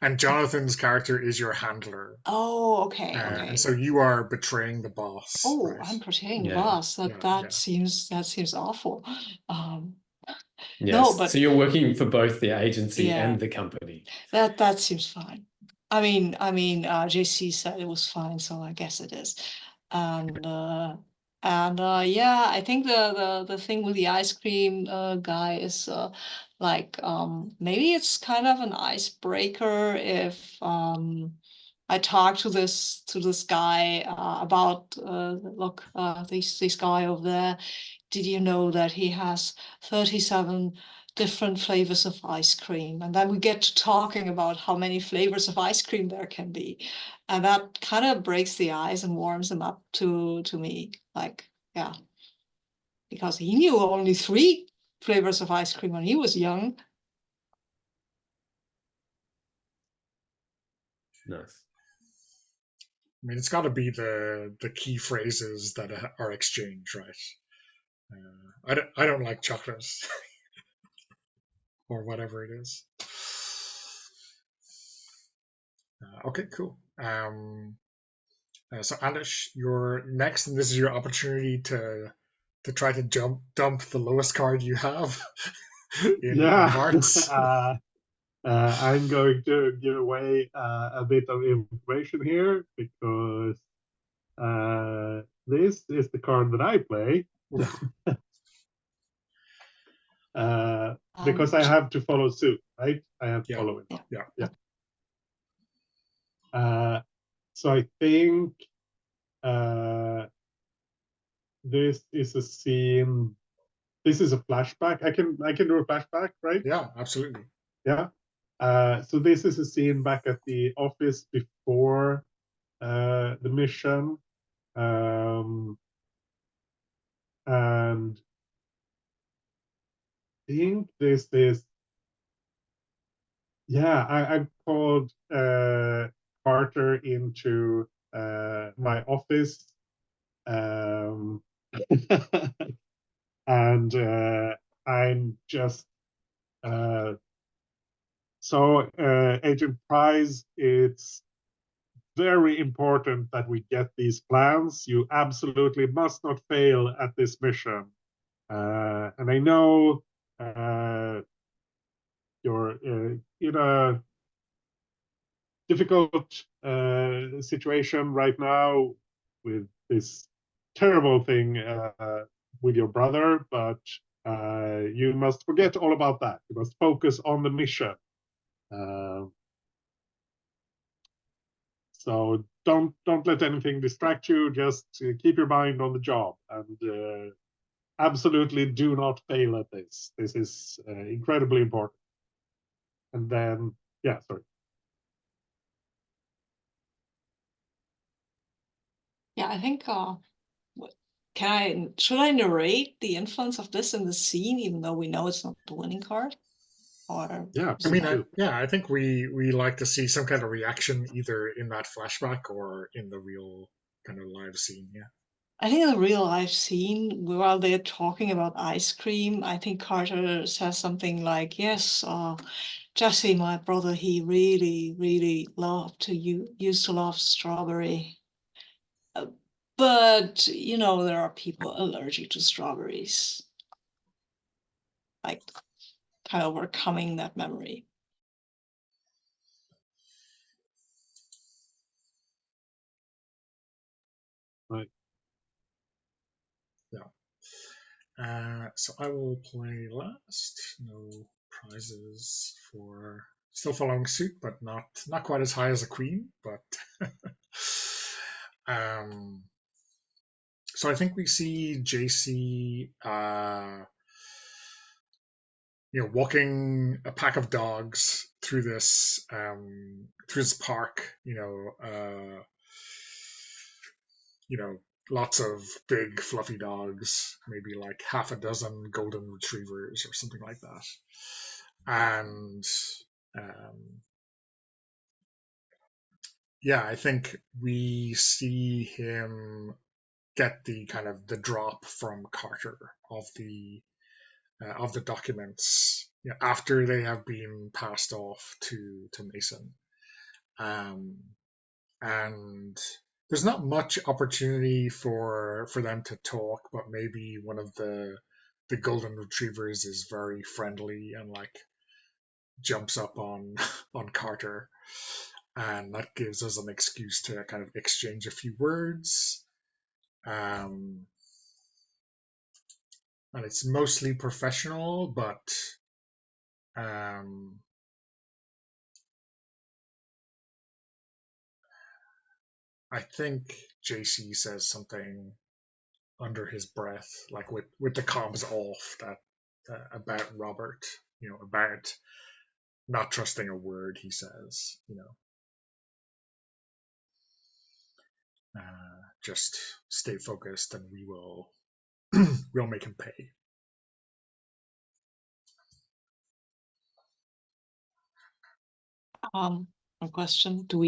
And Jonathan's character is your handler. Oh, okay. And so you are betraying the boss. Oh, right? I'm betraying the boss. That seems awful. Yes. No, but so you're working for both the agency and the company. That seems fine. I mean, JC said it was fine, so I guess it is. And I think the thing with the ice cream guy is maybe it's kind of an icebreaker if I talk to this guy about look, this guy over there. Did you know that he has 37 different flavors of ice cream? And then we get to talking about how many flavors of ice cream there can be. And that kind of breaks the ice and warms him up to me. Because he knew only 3 flavors of ice cream when he was young. Nice. I mean, it's got to be the key phrases that are exchanged, right? I don't like chocolate, or whatever it is. Okay, cool. So Anders, you're next, and this is your opportunity to try to dump the lowest card you have. in Yeah. Hearts. I'm going to give away a bit of information here because this is the card that I play. Because I have to follow suit, right? I have to follow it. Yeah. So I think this is a scene. This is a flashback. I can do a flashback, right? Yeah, absolutely. Yeah. So this is a scene back at the office before the mission. And I think this is, yeah, I called Carter into my office. And I'm just so Agent Price, it's very important that we get these plans. You absolutely must not fail at this mission. And I know you're in a difficult situation right now with this terrible thing with your brother, but you must forget all about that. You must focus on the mission. So don't let anything distract you. Just keep your mind on the job, and absolutely do not fail at this. This is incredibly important. And then, yeah, sorry. Yeah, I think should I narrate the influence of this in the scene, even though we know it's not the winning card? Or Yeah, I mean, do. I think we like to see some kind of reaction either in that flashback or in the real kind of live scene. Yeah. I think in the real life scene, while they're talking about ice cream, I think Carter says something like, "Yes, Jesse, my brother, he really, really used to love strawberry. But, there are people allergic to strawberries." Like, kind of overcoming that memory. Right. Yeah. So I will play last. No prizes for still following suit, but not quite as high as a queen. But so I think we see JC, walking a pack of dogs through this park. Lots of big fluffy dogs, maybe like half a dozen golden retrievers or something like that. And yeah, I think we see him get the kind of the drop from Carter of the documents after they have been passed off to Mason. And there's not much opportunity for them to talk, but maybe one of the golden retrievers is very friendly and like jumps up on on Carter, and that gives us an excuse to kind of exchange a few words. And it's mostly professional, but I think JC says something under his breath, like with the comms off, that about Robert, about not trusting a word he says, just stay focused and we will we'll make him pay. A question: Do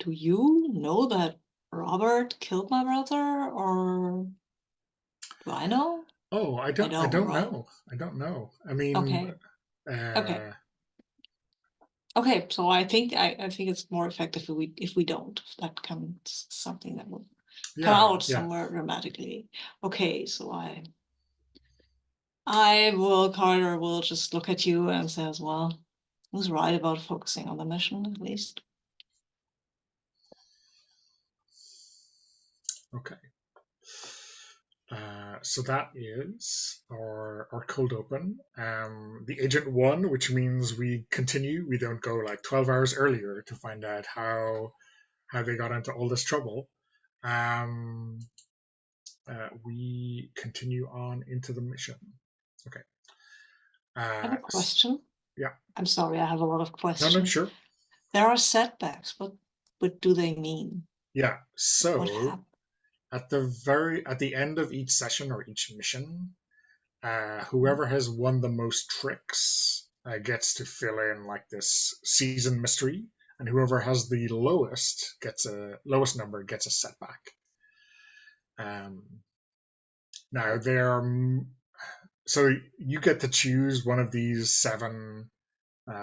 you know that Robert killed my brother, or do I know? Oh, I don't right? know. I don't know. I mean, Okay. Okay, so I think it's more effective if we don't. That comes something that will come out somewhere dramatically. Okay, so Carter will just look at you and says, well, who's right about focusing on the mission at least? Okay. So that is our cold open. The Agent 1, which means we continue. We don't go like 12 hours earlier to find out how they got into all this trouble. We continue on into the mission. Okay. I have a question. Yeah. I'm sorry, I have a lot of questions. No, sure. There are setbacks. What do they mean? Yeah. So what happened? At the end of each session or each mission, whoever has won the most tricks gets to fill in like this season mystery, and whoever has the lowest number gets a setback. Now so you get to choose one of these 7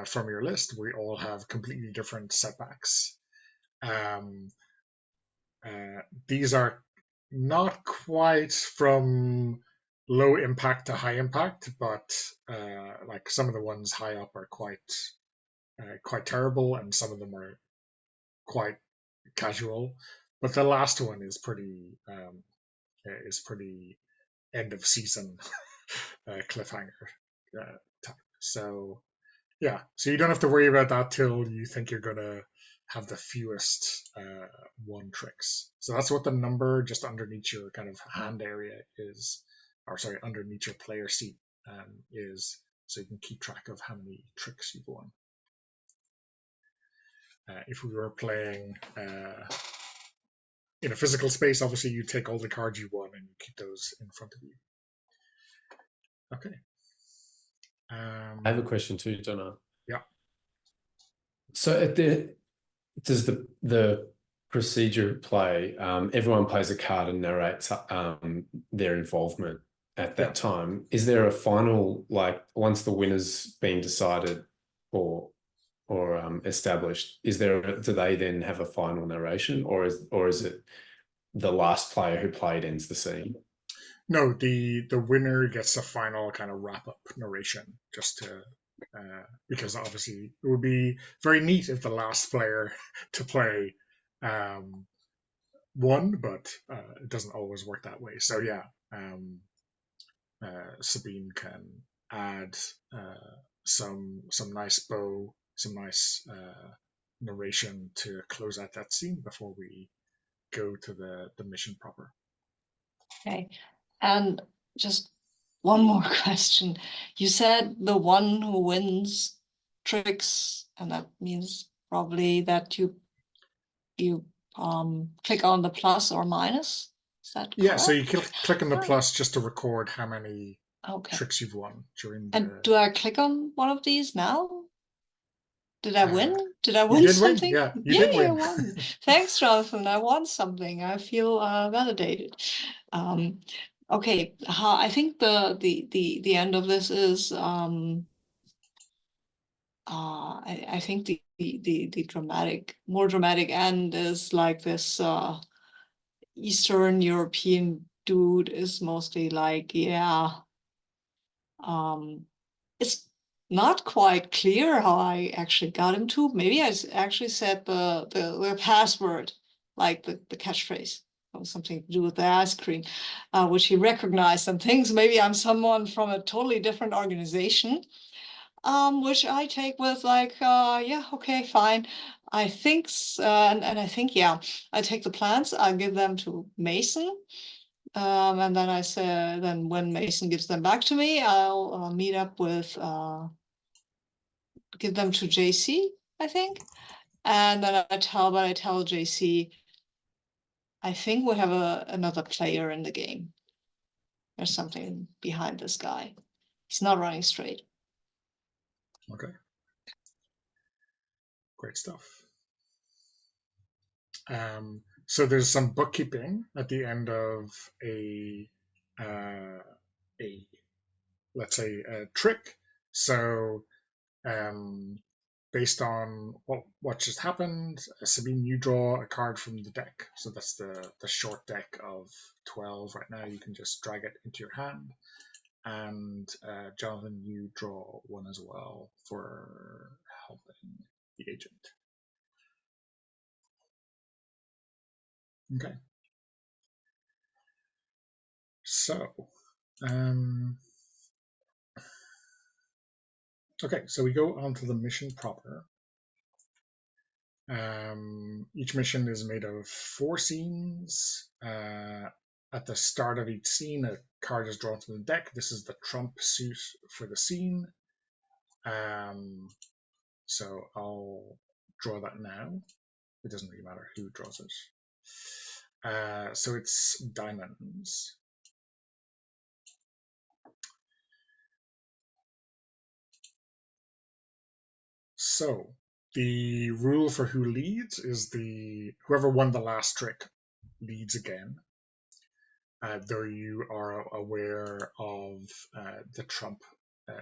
from your list. We all have completely different setbacks. These are not quite from low impact to high impact, but like some of the ones high up are quite terrible, and some of them are quite casual. But the last one is pretty end of season cliffhanger type. So yeah, so you don't have to worry about that till you think you're gonna have the fewest 1 tricks. So that's what the number just underneath your kind of hand area is, or sorry, underneath your player seat is, so you can keep track of how many tricks you've won. If we were playing in a physical space, obviously you take all the cards you won and you keep those in front of you. Okay. I have a question too, Donna. Yeah. So does the procedure play, everyone plays a card and narrates their involvement at that time. Is there a final, like once the winner's been decided or established, do they then have a final narration, or is it the last player who played ends the scene? No, the winner gets a final kind of wrap up narration, just to because obviously it would be very neat if the last player to play won, but it doesn't always work that way. So yeah, Sabine can add some nice bow, some nice narration to close out that scene before we go to the mission proper. Okay. And just one more question. You said the one who wins tricks, and that means probably that you click on the plus or minus. Is that correct? Yeah, so you click on the plus just to record how many Okay. tricks you've won during the... And do I click on one of these now? Did I win? Did I you win did something? Yeah, you did win. I won. Thanks, Jonathan. I won something. I feel validated. Okay, I think the end of this is I think the more dramatic end is like this Eastern European dude is mostly like, yeah, it's not quite clear how I actually got him to. Maybe I actually said the password, like the catchphrase. That was something to do with the ice cream, which he recognized and thinks maybe I'm someone from a totally different organization, which I take with like, yeah, okay, fine. I think, and I think, yeah, I take the plans, I give them to Mason. And then I said, then when Mason gives them back to me, I'll meet up with, give them to JC, I think. And then I tell JC, I think we have another player in the game. There's something behind this guy. He's not running straight. Okay. Great stuff. So there's some bookkeeping at the end of a let's say a trick. So based on what just happened, Sabine, you draw a card from the deck. So that's the short deck of 12 right now. You can just drag it into your hand. and Jonathan, you draw one as well for helping the agent. Okay. So, okay, so we go on to the mission proper. Each mission is made of 4 scenes. At the start of each scene, a card is drawn from the deck. This is the trump suit for the scene. So I'll draw that now. It doesn't really matter who draws it. So it's diamonds. So the rule for who leads is whoever won the last trick leads again. Though you are aware of the trump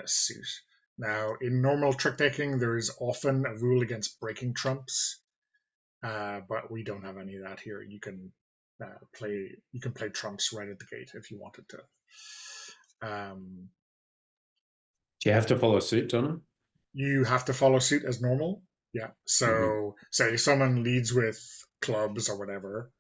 suit. Now, in normal trick taking, there is often a rule against breaking trumps, but we don't have any of that here. You can play trumps right at the gate if you wanted to. Do you have to follow suit, Donna? You have to follow suit as normal. Yeah. So say someone leads with clubs or whatever.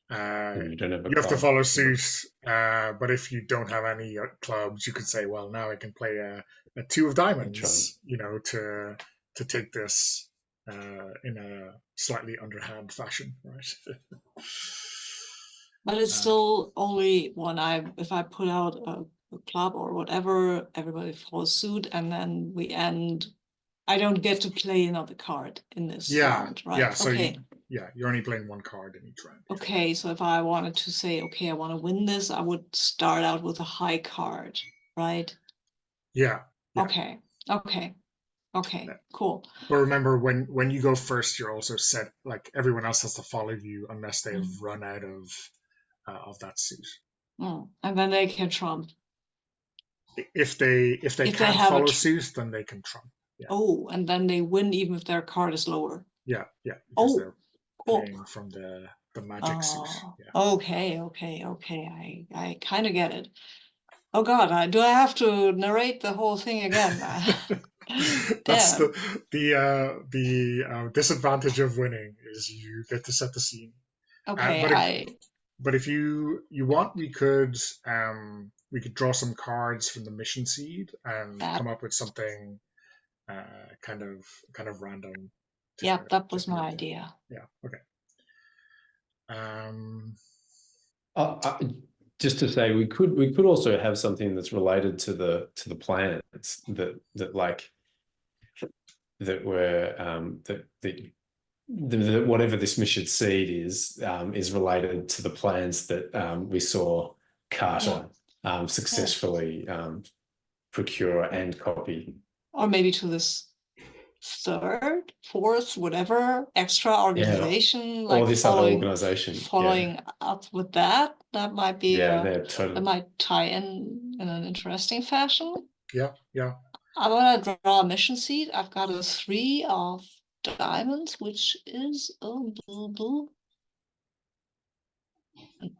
You don't have a You have to club. follow suit, but if you don't have any clubs, you could say, well, now I can play a 2 of diamonds, to take this in a slightly underhand fashion, right? But it's still only if I put out a club or whatever, everybody follows suit, and then we end. I don't get to play another card in this round, right? Yeah, so okay. you're only playing 1 card in each round. Okay, so if I wanted to say, okay, I want to win this, I would start out with a high card, right? Yeah. Okay, cool. But remember, when you go first, you're also set, like everyone else has to follow you unless they have run out of that suit. And then they can trump. If they can't follow suit, then they can trump. Yeah. Oh, and then they win even if their card is lower. Yeah, because they're playing from the magic suit. Yeah. Okay. I kind of get it. Oh God, do I have to narrate the whole thing again? That's the disadvantage of winning is you get to set the scene. Okay, but if you want, we could draw some cards from the mission seed and come up with something kind of random. Yeah, that was my idea. Yeah. Okay. Just to say, we could also have something that's related to the planets that whatever this mission seed is related to the plans that we saw Carter successfully procure and copy, or maybe to this 3rd, 4th, whatever extra organization, like this other organization following up with that might be totally. That might tie in an interesting fashion. Yeah. I want to draw a mission seed. I've got a 3 of diamonds, which is an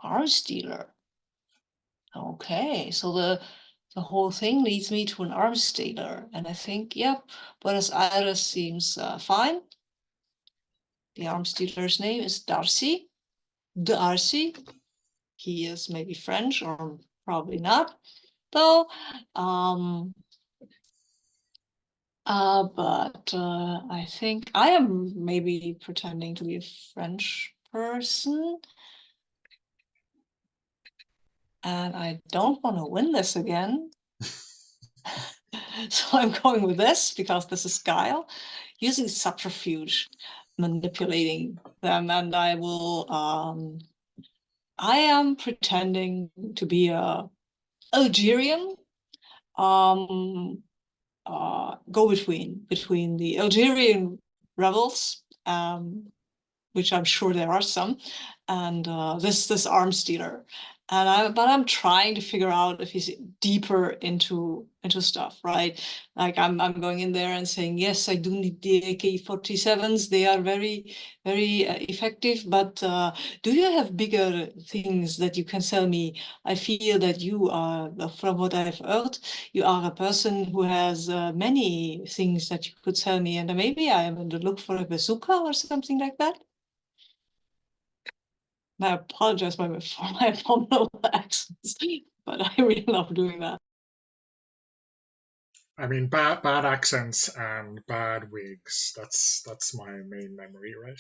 arms dealer. Okay, so the whole thing leads me to an arms dealer, and I think, Buenos Aires seems fine. The arms dealer's name is Darcy. He is maybe French or probably not, though. But I think I am maybe pretending to be a French person. And I don't want to win this again. So I'm going with this because this is guile, using subterfuge, manipulating them, and I will. I am pretending to be a Algerian. Go between the Algerian rebels, which I'm sure there are some, and this arms dealer. but I'm trying to figure out if he's deeper into stuff, right? Like I'm going in there and saying, yes, I do need the AK-47s. They are very, very effective. But do you have bigger things that you can sell me? I feel that you are, from what I've heard, you are a person who has many things that you could sell me, and maybe I am on the look for a bazooka or something like that. I apologize for my abominable accents, but I really love doing that. I mean, bad accents and bad wigs. That's my main memory, right?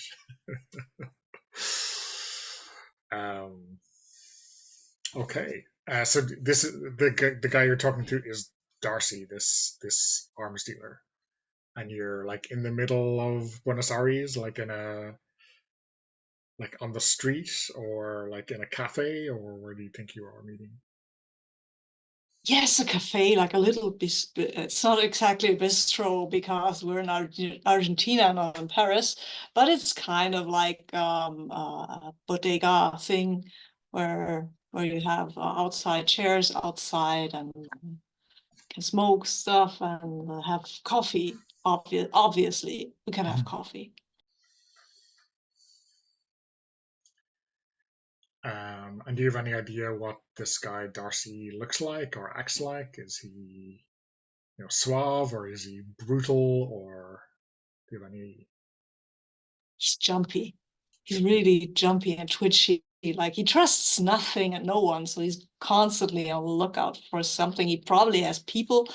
Okay. So this is the guy you're talking to is Darcy, this arms dealer, and you're like in the middle of Buenos Aires, like on the street or like in a cafe, or where do you think you are meeting? Yes, a cafe, like a little it's not exactly a bistro because we're in Argentina, not in Paris, but it's kind of like a bodega thing where you have outside chairs outside and can smoke stuff and have coffee. Obviously, we can have coffee. And do you have any idea what this guy Darcy looks like or acts like? Is he, suave, or is he brutal, or do you have any? He's jumpy. He's really jumpy and twitchy. Like he trusts nothing and no one, so he's constantly on the lookout for something. He probably has people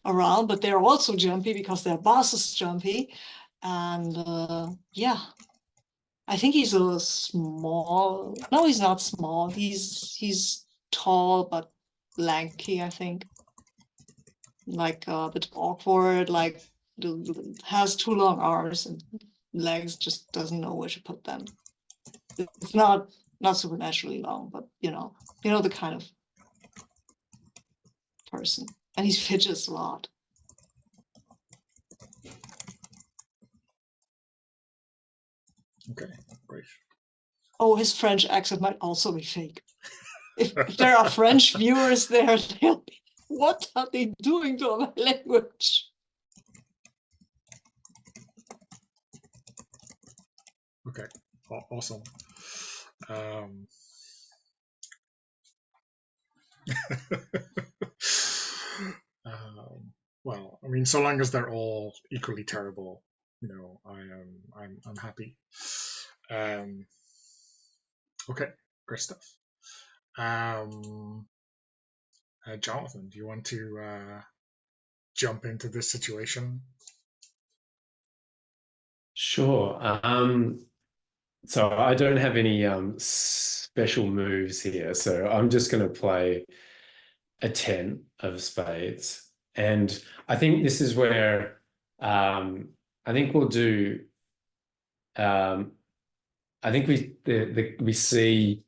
around, but they're also jumpy because their boss is jumpy. And yeah, I think he's a little small. No, he's not small. He's tall but lanky, I think. Like a bit awkward, like has too long arms and legs, just doesn't know where to put them. It's not supernaturally long, but you know the kind of person. And he fidgets a lot. Okay, great. Oh, his French accent might also be fake. If there are French viewers there, they'll be, what are they doing to my language? Okay, awesome. Well, I mean, so long as they're all equally terrible, I'm happy. Okay, great stuff. Jonathan, do you want to jump into this situation? Sure. So I don't have any special moves here, so I'm just going to play a 10 of spades. And I think this is where I think we'll do I think we see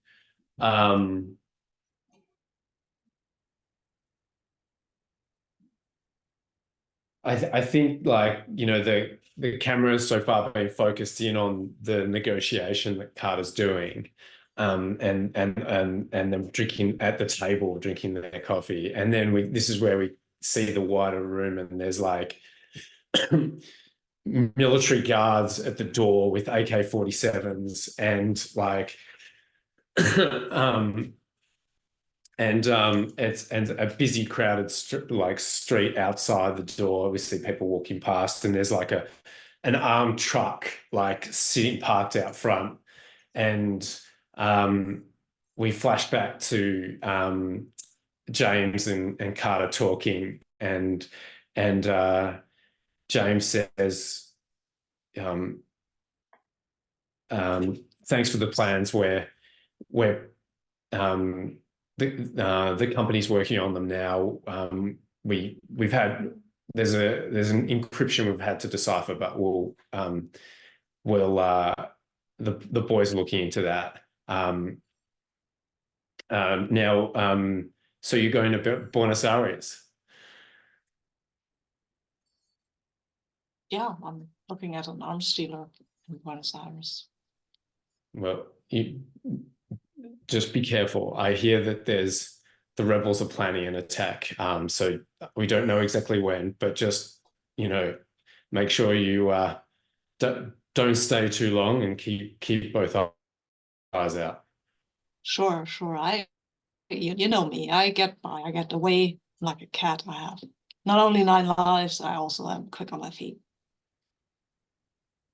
I think, like, the camera has so far been focused in on the negotiation that Carter's doing, and them drinking at the table, drinking their coffee, and then this is where we see the wider room, and there's like military guards at the door with AK-47s and like and it's a busy, crowded street outside the door. We see people walking past, and there's like an armed truck like sitting parked out front, and we flash back to James and Carter talking, and James says, "Thanks for the plans. We're the company's working on them now. We've had there's an encryption we've had to decipher, but the boys are looking into that now. So you're going to Buenos Aires? Yeah, I'm looking at an arms dealer in Buenos Aires. Well, just be careful. I hear that the rebels are planning an attack. So we don't know exactly when, but just, make sure you don't stay too long and keep both eyes out. Sure, sure. You know me. I get by. I get away like a cat. I have not only 9 lives, I also am quick on my feet.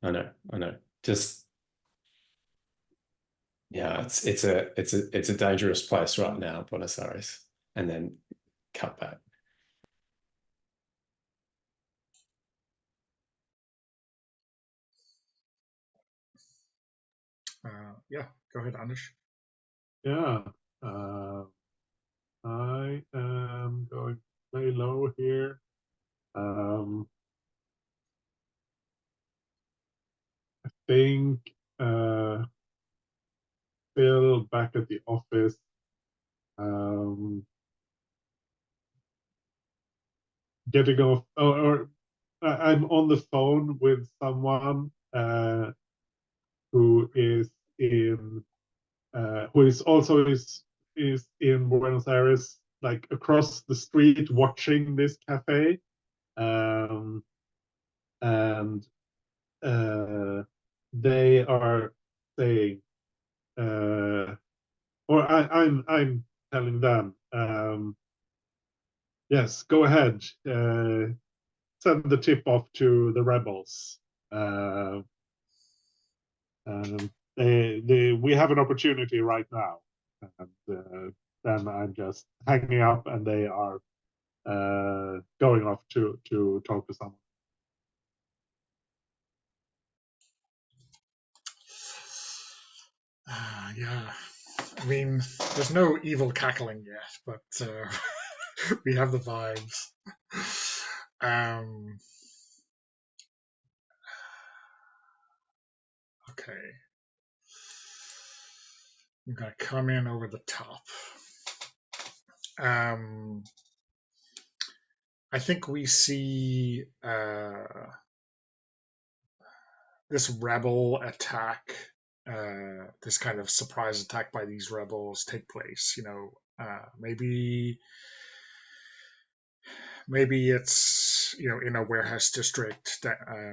I know. Just yeah, it's a dangerous place right now, Buenos Aires. And then cut back. Yeah, go ahead, Anders. Yeah. I am going to play low here. I think Phil back at the office. Getting off, or I'm on the phone with someone who is in, who is also is in Buenos Aires, like across the street, watching this cafe, and they are saying, or I'm telling them, yes, go ahead, send the tip off to the rebels. We have an opportunity right now, and then I'm just hanging up, and they are going off to talk to someone. Yeah, I mean, there's no evil cackling yet, but we have the vibes. Okay. I'm gonna come in over the top. I think we see this rebel attack, this kind of surprise attack by these rebels take place. Maybe it's in a warehouse district,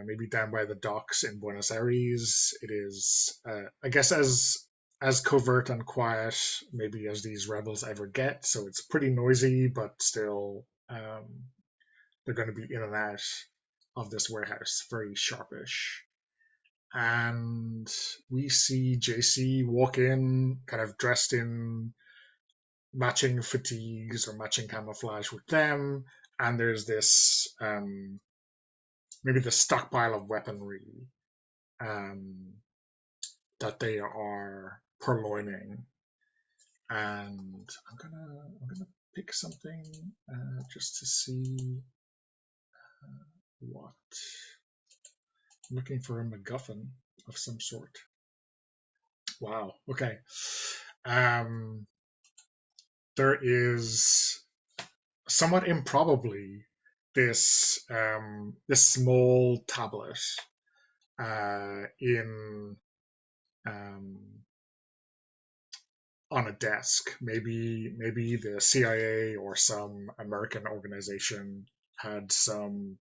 maybe down by the docks in Buenos Aires. It is, I guess, as covert and quiet maybe as these rebels ever get. So it's pretty noisy, but still, they're going to be in and out of this warehouse, very sharpish. And we see JC walk in, kind of dressed in matching fatigues or matching camouflage with them, and there's this maybe the stockpile of weaponry that they are purloining, and I'm gonna pick something just to see what I'm looking for a MacGuffin of some sort. Wow. Okay. There is somewhat improbably this small tablet in on a desk. Maybe the CIA or some American organization had some.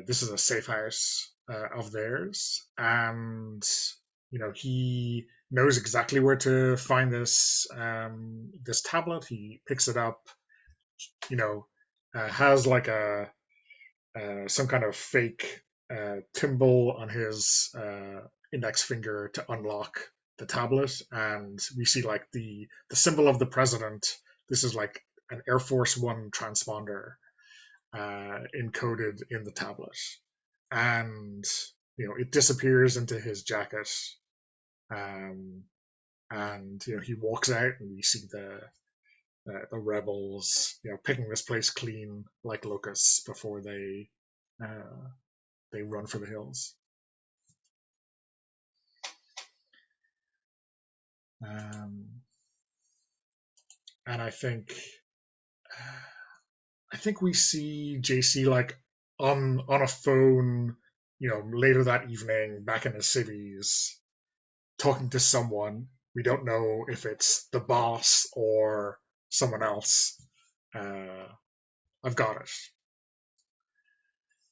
This is a safe house of theirs, and he knows exactly where to find this tablet. He picks it up. Has like a some kind of fake thimble on his index finger to unlock the tablet, and we see like the symbol of the president. This is like an Air Force One transponder encoded in the tablet, and it disappears into his jacket, and he walks out, and we see the rebels, picking this place clean like locusts before they run for the hills. And I think we see JC like on a phone, later that evening, back in the cities, talking to someone, we don't know if it's the boss or someone else. I've got it.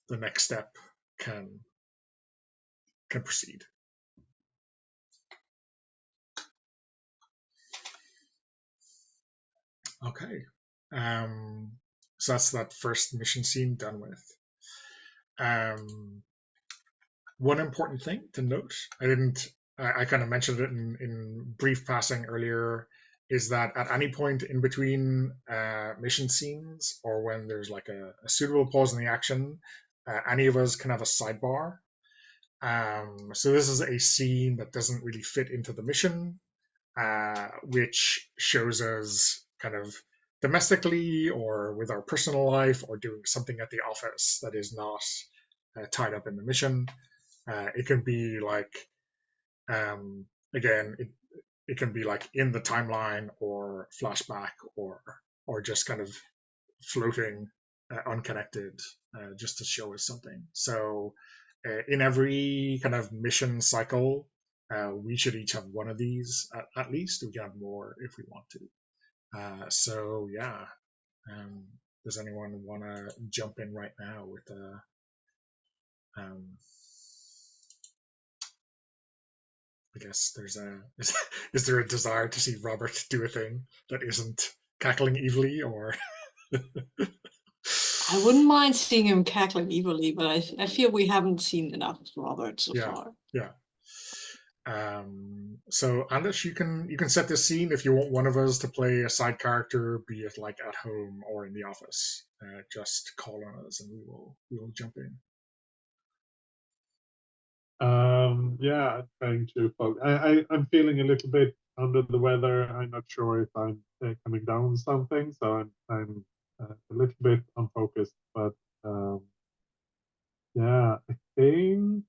The next step can proceed. Okay. So that's that first mission scene done with. One important thing to note, I kind of mentioned it in brief passing earlier, is that at any point in between mission scenes or when there's like a suitable pause in the action, any of us can have a sidebar. So this is a scene that doesn't really fit into the mission, which shows us kind of domestically or with our personal life or doing something at the office that is not tied up in the mission. It can be like, again, it can be like in the timeline or flashback or just kind of floating unconnected, just to show us something. So in every kind of mission cycle, we should each have one of these at least. We can have more if we want to. So yeah, does anyone want to jump in right now with I guess there's is there a desire to see Robert do a thing that isn't cackling evilly, or I wouldn't mind seeing him cackling evilly, but I feel we haven't seen enough of Robert so far. Yeah. So Anders, you can set this scene if you want one of us to play a side character, be it like at home or in the office. Just call on us and we will jump in. Yeah, trying to focus. I'm feeling a little bit under the weather. I'm not sure if I'm coming down with something, so I'm a little bit unfocused. But yeah, I think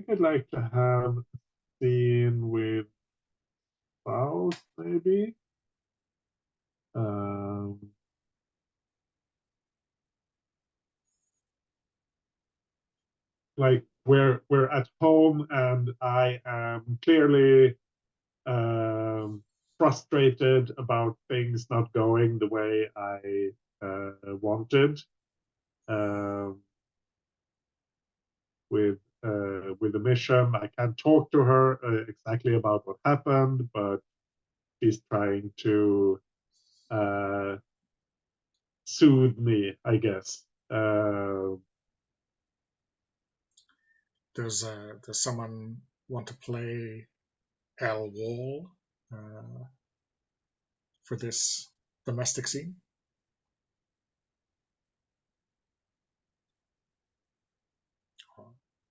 I'd like to have a scene with spouse, maybe. Like we're at home and I am clearly frustrated about things not going the way I wanted with the mission. I can't talk to her exactly about what happened, but she's trying to soothe me, I guess. Does someone want to play L Wall for this domestic scene?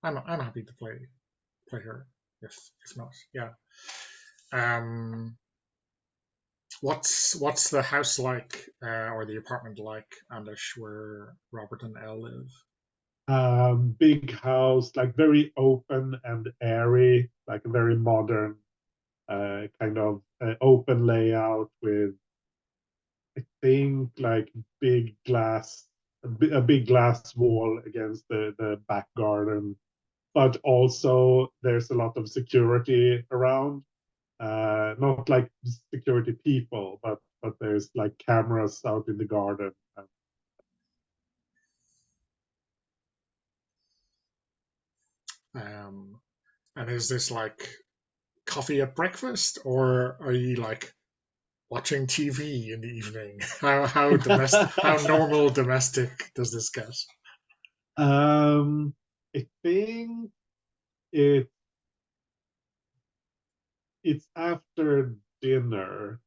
I'm happy to play her if not. Yeah. What's the house like or the apartment like, Anders, where Robert and Elle live? Big house, like very open and airy, like a very modern kind of open layout with, I think, like big glass, a big glass wall against the back garden, but also there's a lot of security around. Not like security people, but there's like cameras out in the garden. And is this like coffee at breakfast, or are you like watching TV in the evening? How domestic, how normal domestic does this get? I think it's after dinner.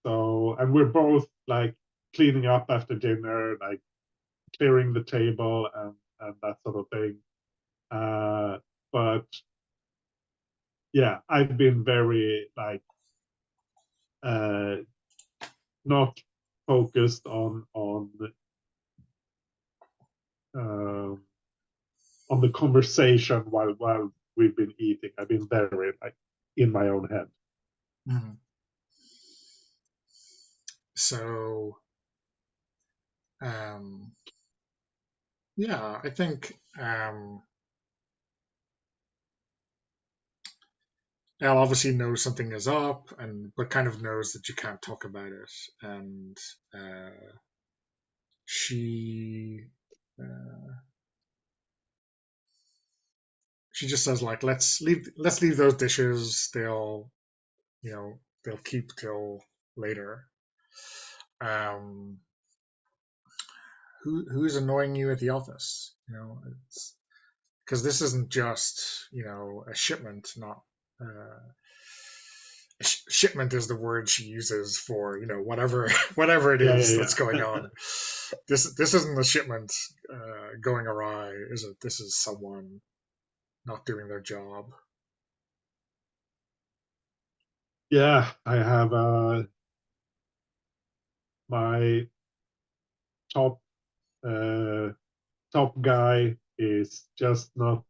So, and we're both like cleaning up after dinner, like clearing the table and that sort of thing. But yeah, I've been very like not focused on the conversation while we've been eating. I've been very like in my own head. Mm-hmm. So, yeah, I think Elle obviously knows something is up, but kind of knows that you can't talk about it, and she she just says like, let's leave those dishes. They'll keep till later. Who's annoying you at the office? It's because this isn't just a shipment, not shipment is the word she uses for whatever it is that's going on. This isn't a shipment going awry, is it? This is someone not doing their job. Yeah, I have my top top guy is just not.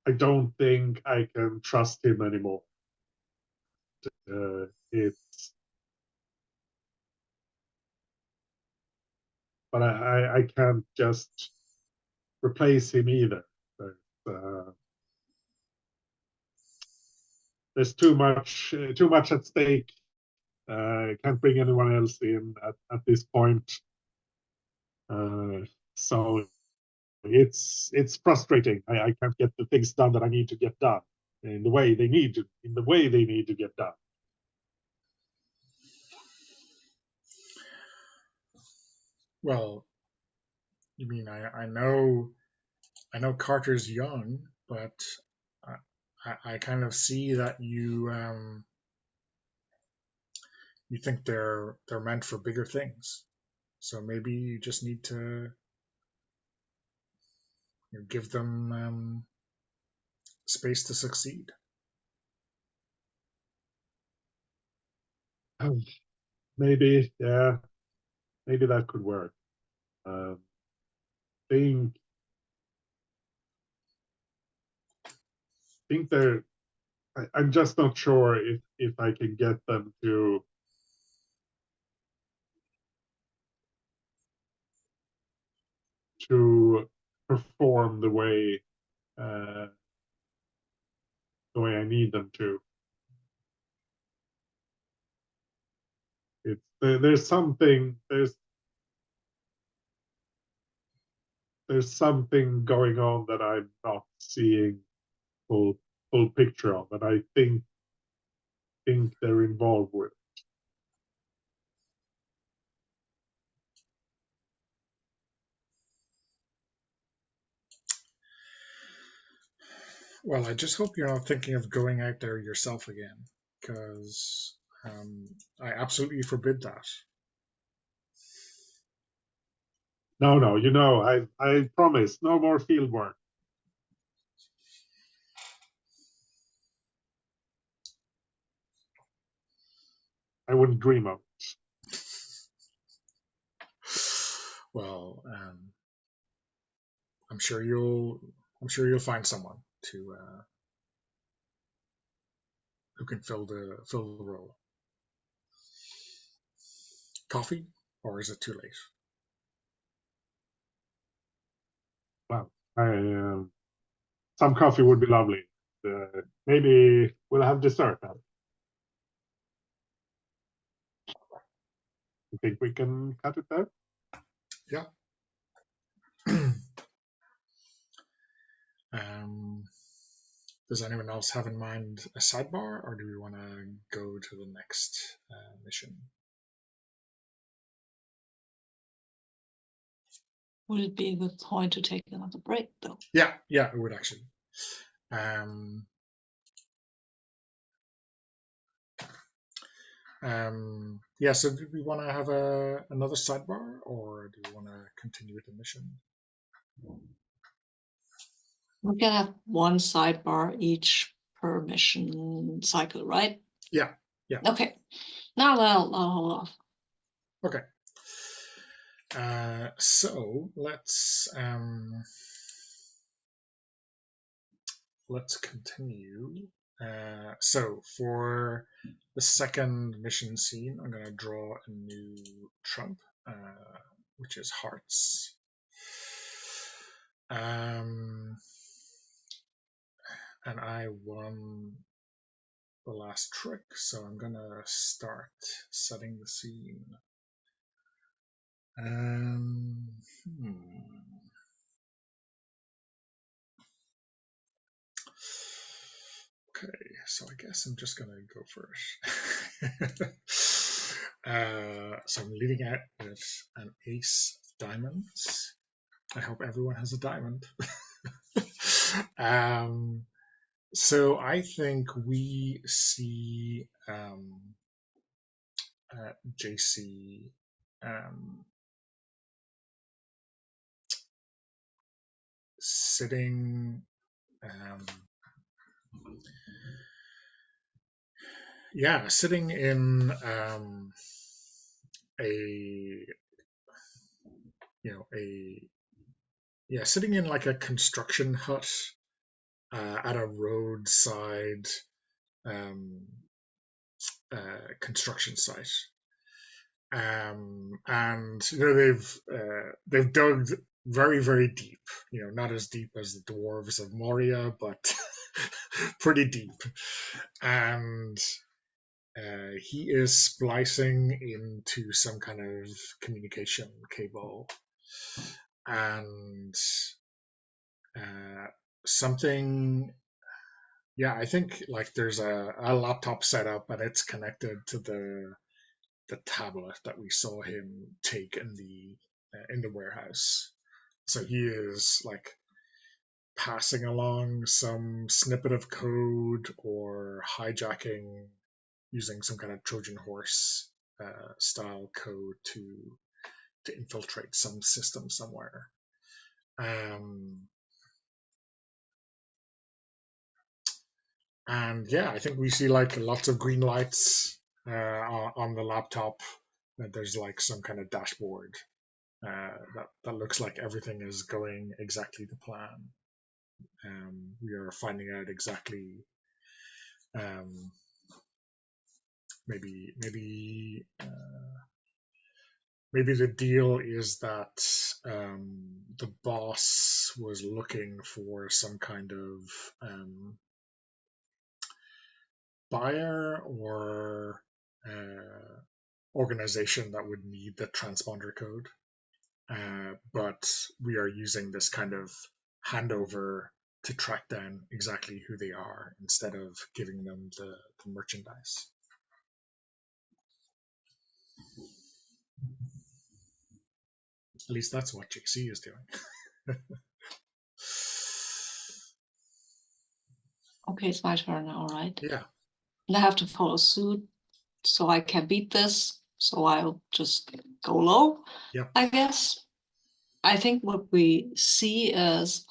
I don't think I can trust him anymore. But I can't just replace him either. There's too much at stake. Can't bring anyone else in at this point. So it's frustrating. I can't get the things done that I need to get done in the way they need to get done. Well, you mean I know Carter's young, but I kind of see that you think they're meant for bigger things. So maybe you just need to give them space to succeed. Maybe, yeah, maybe that could work. Think they're. I'm just not sure if I can get them to perform the way I need them to. There's something going on that I'm not seeing full picture of, and I think they're involved with. Well, I just hope you're not thinking of going out there yourself again, because I absolutely forbid that. No, I promise, no more field work. I wouldn't dream of it. Well, I'm sure you'll find someone to who can fill the role. Coffee, or is it too late? Well, some coffee would be lovely. Maybe we'll have dessert now. You think we can cut it there? Yeah. Does anyone else have in mind a sidebar, or do we want to go to the next mission? Would it be a good point to take another break, though? Yeah, it would actually. Yeah, so do we want to have another sidebar, or do we want to continue with the mission? We can have one sidebar each per mission cycle, right? Yeah. Okay. Now. Okay. So let's continue. So for the second mission scene, I'm going to draw a new trump, which is hearts. and I won the last trick, so I'm gonna start setting the scene. Okay, so I guess I'm just gonna go first. So I'm leading out with an ace of diamonds. I hope everyone has a diamond. So I think we see JC sitting sitting in sitting in like a construction hut at a roadside construction site. And they've dug very, very deep, not as deep as the dwarves of Moria, but pretty deep. And he is splicing into some kind of communication cable, and something. Yeah, I think like there's a laptop set up, and it's connected to the tablet that we saw him take in the warehouse. So he is like passing along some snippet of code or hijacking using some kind of Trojan horse style code to infiltrate some system somewhere. And yeah, I think we see like lots of green lights on the laptop. There's like some kind of dashboard that looks like everything is going exactly to plan. We are finding out exactly maybe the deal is that the boss was looking for some kind of buyer or organization that would need the transponder code. But we are using this kind of handover to track down exactly who they are instead of giving them the merchandise. At least that's what JC is doing. Okay, it's my turn now, right? Yeah. And I have to follow suit so I can beat this. So I'll just go low, Yep. I guess. I think what we see is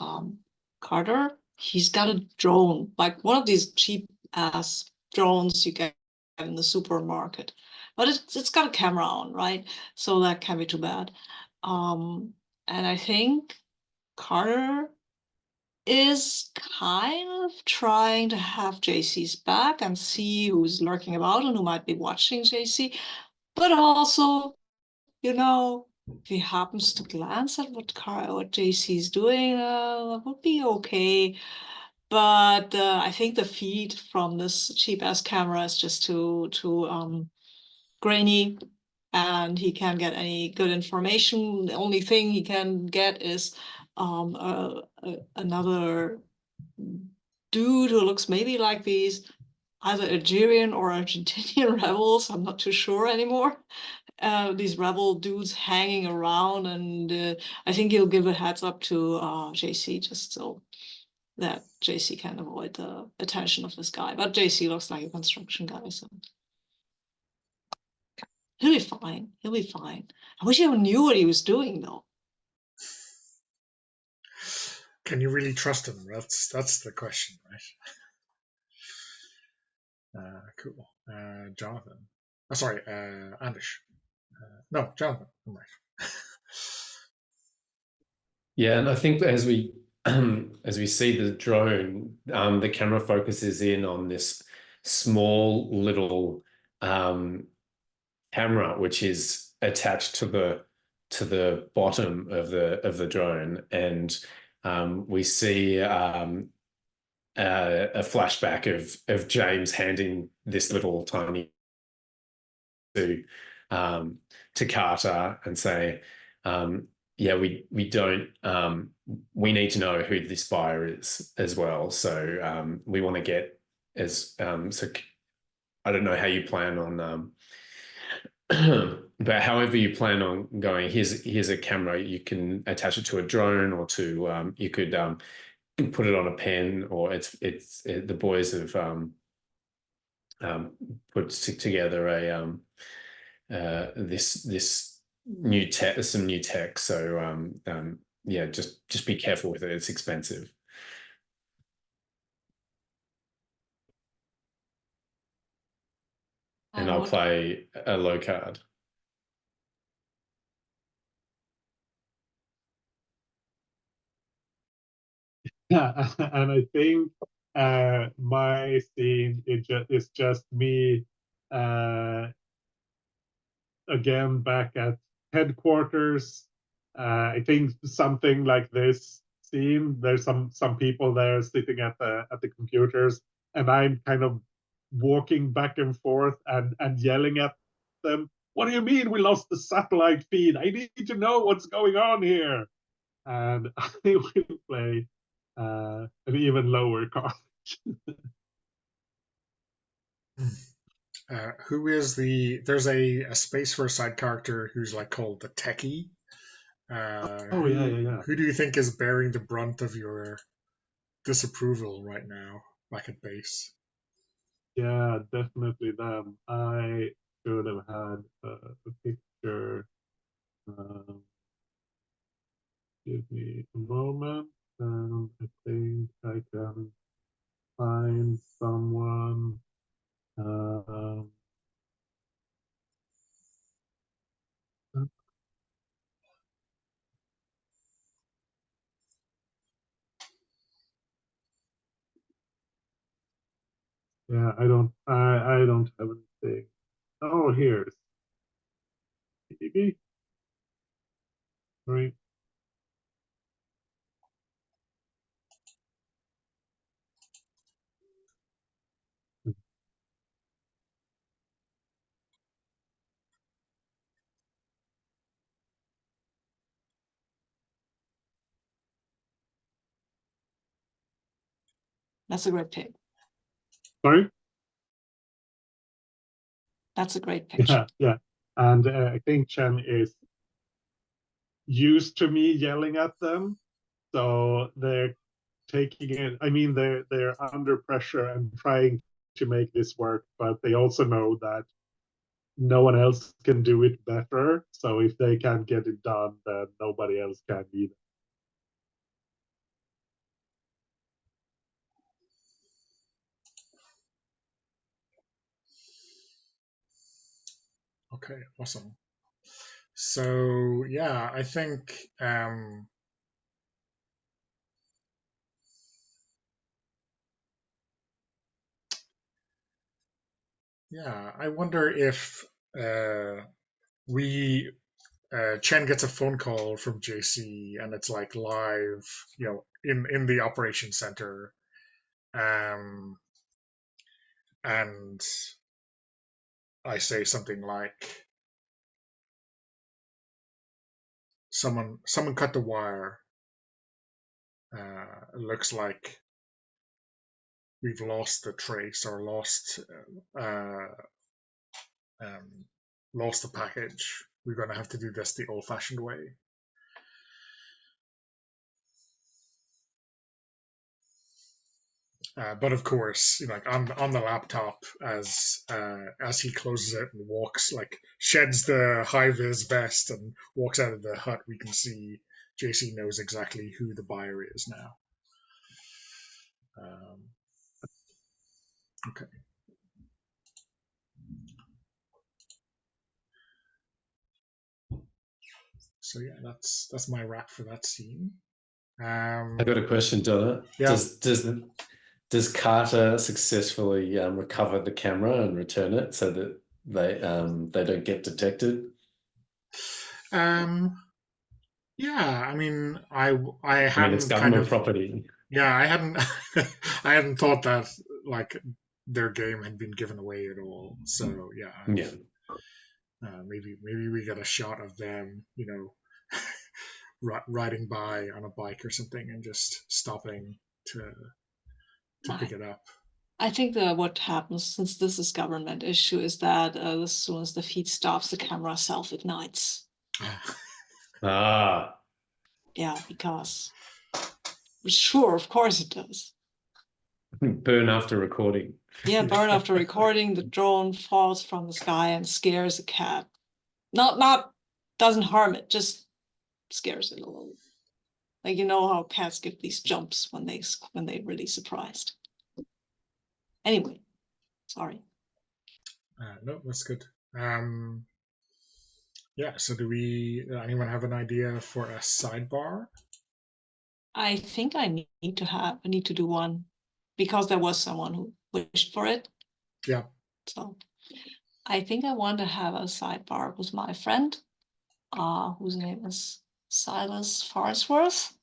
Carter. He's got a drone, like one of these cheap ass drones you get in the supermarket, but it's got a camera on, right? So that can't be too bad. And I think Carter is kind of trying to have JC's back and see who's lurking about and who might be watching JC, but also, if he happens to glance at what JC's doing, that would be okay. But I think the feed from this cheap-ass camera is just too grainy, and he can't get any good information. The only thing he can get is another dude who looks maybe like these either Algerian or Argentinian rebels. I'm not too sure anymore. These rebel dudes hanging around, and I think he'll give a heads up to JC just so that JC can avoid the attention of this guy. But JC looks like a construction guy, so he'll be fine. He'll be fine. I wish he knew what he was doing, though. Can you really trust him? That's the question, right? Cool. Jonathan. Oh, sorry, Anders. No, Jonathan. I'm right. Yeah, and I think as we as we see the drone, the camera focuses in on this small little camera which is attached to the bottom of the drone, and we see a flashback of James handing this little tiny to Carter and say, yeah, we don't we need to know who this buyer is as well. So we want to get as so I don't know how you plan on but however you plan on going, here's a camera, you can attach it to a drone or to you could put it on a pen, or the boys have put together a this new tech, some new tech. So yeah, just be careful with it. It's expensive. And I'll play a low card. Yeah, and I think my scene is just me again back at headquarters. I think something like this scene. There's some people there sitting at the computers, and I'm kind of walking back and forth and yelling at them. What do you mean we lost the satellite feed? I need to know what's going on here. And I will play an even lower card. Who is there's a Space Force side character who's like called the Techie. Oh, yeah. Who do you think is bearing the brunt of your disapproval right now back at base? Yeah, definitely them. I should have had a picture. Give me a moment, and I think I can find someone. Yeah, I don't have anything. Oh, here's maybe. Right. That's a great pick. Sorry? That's a great picture. Yeah. And I think Chen is used to me yelling at them, so they're taking it. I mean, they're under pressure and trying to make this work, but they also know that no one else can do it better. So if they can't get it done, then nobody else can either. Okay, awesome. So yeah, I think yeah, I wonder if we Chen gets a phone call from JC and it's like live, in the operation center, and I say something like, "Someone cut the wire. It looks like we've lost the trace or uh, lost the package. We're gonna have to do this the old-fashioned way." But of course, like on the laptop, as he closes it and walks, like sheds the high vis vest and walks out of the hut, we can see JC knows exactly who the buyer is now. Okay. So yeah, that's my wrap for that scene. I got a question, Donna. Yeah. Does Carter successfully recover the camera and return it so that they don't get detected? Yeah, I mean, I I mean, it's hadn't government property. Yeah, I hadn't I hadn't thought that like their game had been given away at all. So yeah, Yeah. maybe we get a shot of them, riding by on a bike or something and just stopping to pick it up. I think that what happens, since this is government issue, is that as soon as the feed stops, the camera self-ignites. Ah, Yeah, because sure, of course it does. burn after recording. Yeah, burn after recording, the drone falls from the sky and scares a cat. Not doesn't harm it, just scares it a little. Like, you know how cats give these jumps when they're really surprised. Anyway, sorry. No, that's good. Yeah, so anyone have an idea for a sidebar? I think I need to do one because there was someone who wished for it. Yeah. So I think I want to have a sidebar with my friend, whose name is Silas Farnsworth.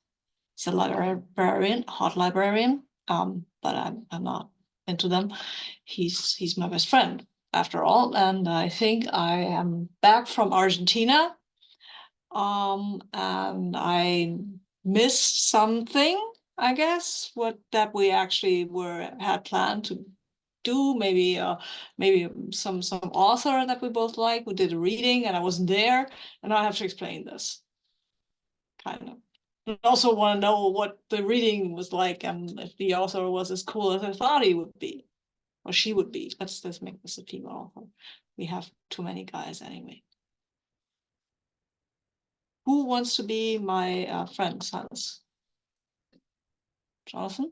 He's a librarian, hot librarian. But I'm not into them. He's my best friend after all, and I think I am back from Argentina. And I missed something, I guess, that we actually had planned to do. Maybe some author that we both like. We did a reading, and I wasn't there, and I have to explain this, kind of. I also want to know what the reading was like, and if the author was as cool as I thought he would be, or she would be. Let's make this a female author. We have too many guys anyway. Who wants to be my friend, Silas? Jonathan?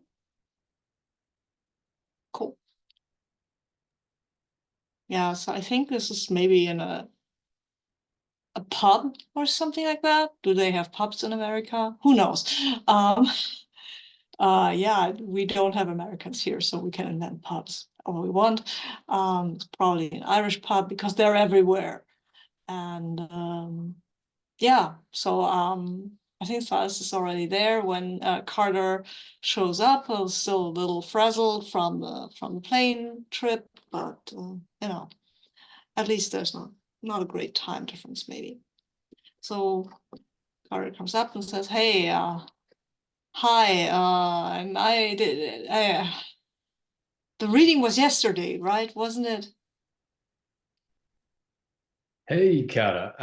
Cool. Yeah, so I think this is maybe in a pub or something like that. Do they have pubs in America? Who knows? Yeah, we don't have Americans here, so we can invent pubs all we want. It's probably an Irish pub because they're everywhere. And yeah, so I think Silas is already there when Carter shows up. He's still a little frazzled from the plane trip, but at least there's not a great time difference, maybe. So Carter comes up and says, "Hey, hi, and I did. The reading was yesterday, right? Wasn't it?" Hey, Carter.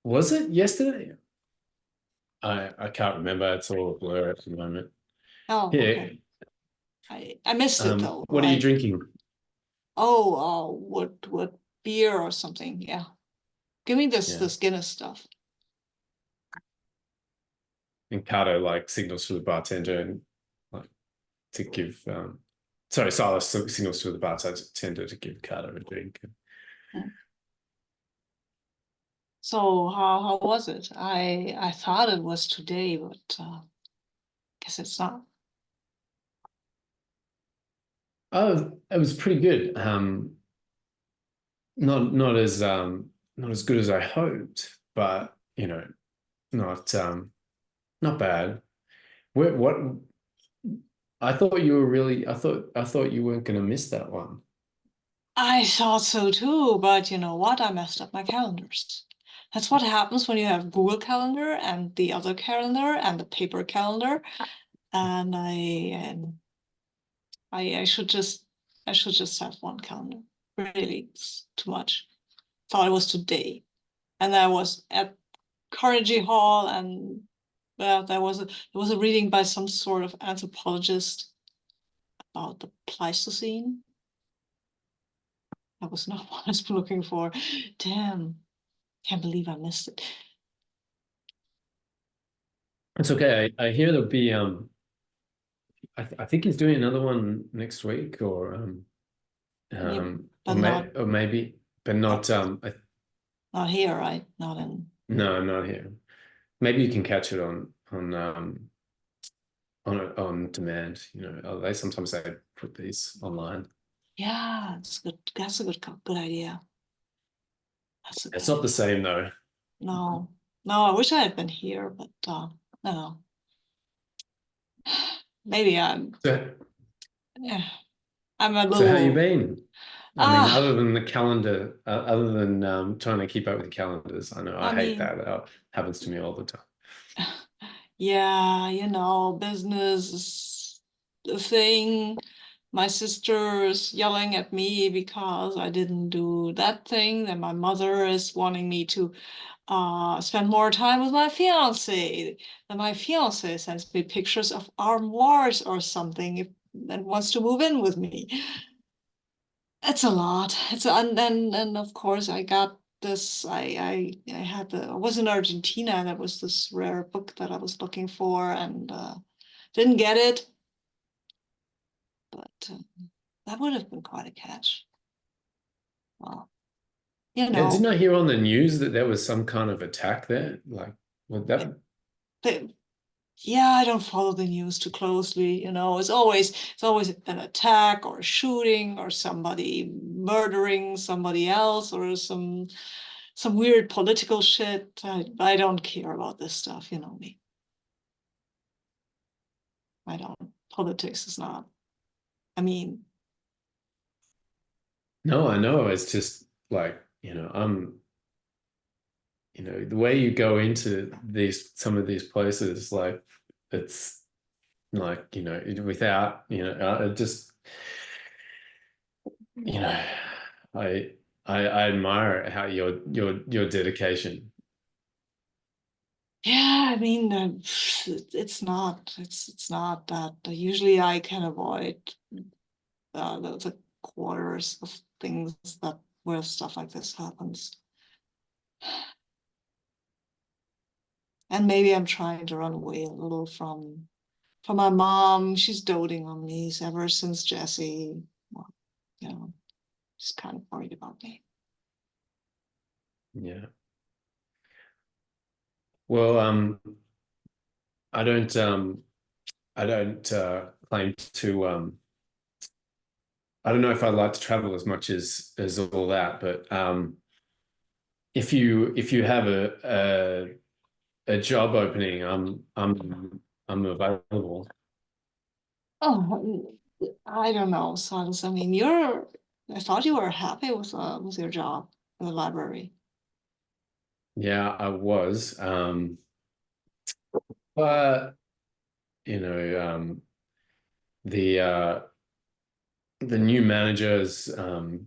Was it yesterday? I can't remember. It's all a blur at the moment. Oh, Here. okay. I missed it though. What are you drinking? Oh, what beer or something? Yeah. Give me this Guinness stuff. And Carter like signals to the bartender and like to give sorry, Silas signals to the bartender to give Carter a drink. So how was it? I thought it was today, but guess it's not. Oh, it was pretty good. Not as good as I hoped, but not bad. What I thought you were really I thought you weren't gonna miss that one. I thought so too, but you know what? I messed up my calendars. That's what happens when you have Google Calendar and the other calendar and the paper calendar. And I should just have one calendar. Really, it's too much. Thought it was today, and I was at Carnegie Hall, and there was a reading by some sort of anthropologist about the Pleistocene. That was not what I was looking for. Damn, can't believe I missed it. It's okay. I hear there'll be I think he's doing another one next week or maybe but not not here, right? Not in. No, not here. Maybe you can catch it on demand. They sometimes they put these online. Yeah, it's good. That's a good idea. It's not the same though. No, No, I wish I had been here, but no. Maybe I'm So, I'm a so how you little been? I mean, ah. other than the calendar, other than trying to keep up with the calendars, I know I I hate mean, that. That happens to me all the time. yeah, business is the thing. My sister's yelling at me because I didn't do that thing. Then my mother is wanting me to spend more time with my fiance. Then my fiance sends me pictures of armoires or something and wants to move in with me. It's a lot. And of course I got this. I was in Argentina. That was this rare book that I was looking for and didn't get it. But that would have been quite a catch. Well, Yeah, didn't I hear on the news that there was some kind of attack there? Like, what that? Yeah, I don't follow the news too closely. It's always an attack or a shooting or somebody murdering somebody else or some weird political shit. I don't care about this stuff, you know me. I don't. Politics is not. I mean, No, I know. It's just like, the way you go into some of these places, like it's like, without, just, you know, I I admire how your dedication. yeah, I mean, it's not that. Usually I can avoid the quarters of things that where stuff like this happens. And maybe I'm trying to run away a little from my mom. She's doting on me ever since Jesse. Well, she's kind of worried about me. Yeah. Well, I don't claim to I don't know if I'd like to travel as much as all that, but if you have a job opening, I'm available. Oh, I don't know, Silas. I mean, I thought you were happy with your job in the library. Yeah, I was. But the the new manager is a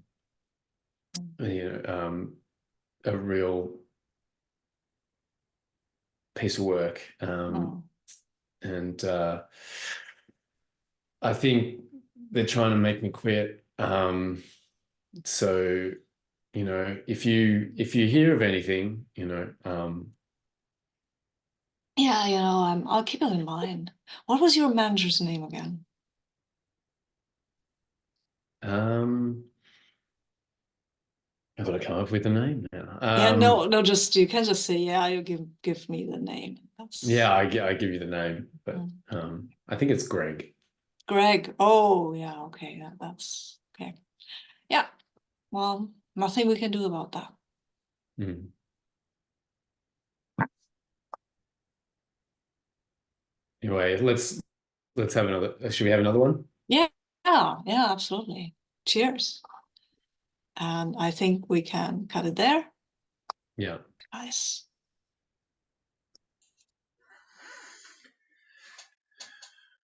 real piece of work. Oh. And I think they're trying to make me quit. So, if you hear of anything, Yeah, I'll keep it in mind. What was your manager's name again? I've got to come up with a name now. Yeah, no, just you can just say, yeah, you give me the name. Yeah, I give you the name, but I think it's Greg. Greg. Oh, yeah, okay, that's okay. Yeah, well, nothing we can do about that. Mm. Anyway, let's have another. Should we have another one? Yeah, yeah, absolutely. Cheers. And I think we can cut it there. Yeah. Nice.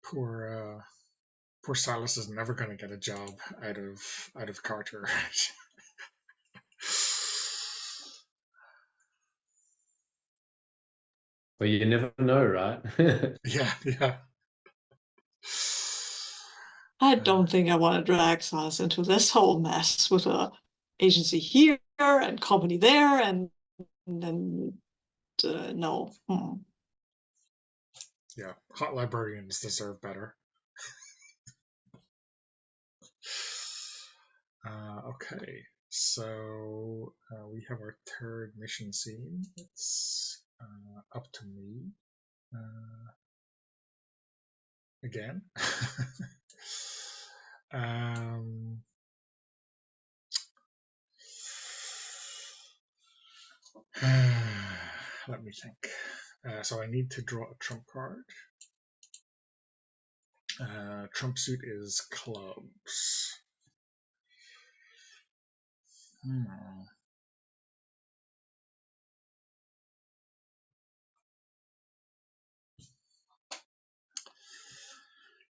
Poor Silas is never going to get a job out of Carter. Well, you never know, right? Yeah. I don't think I want to drag us into this whole mess with a agency here and company there and then no. Yeah, hot librarians deserve better. Okay, so we have our third mission scene. It's up to me again. um, Let me think. So I need to draw a trump card. Trump suit is clubs.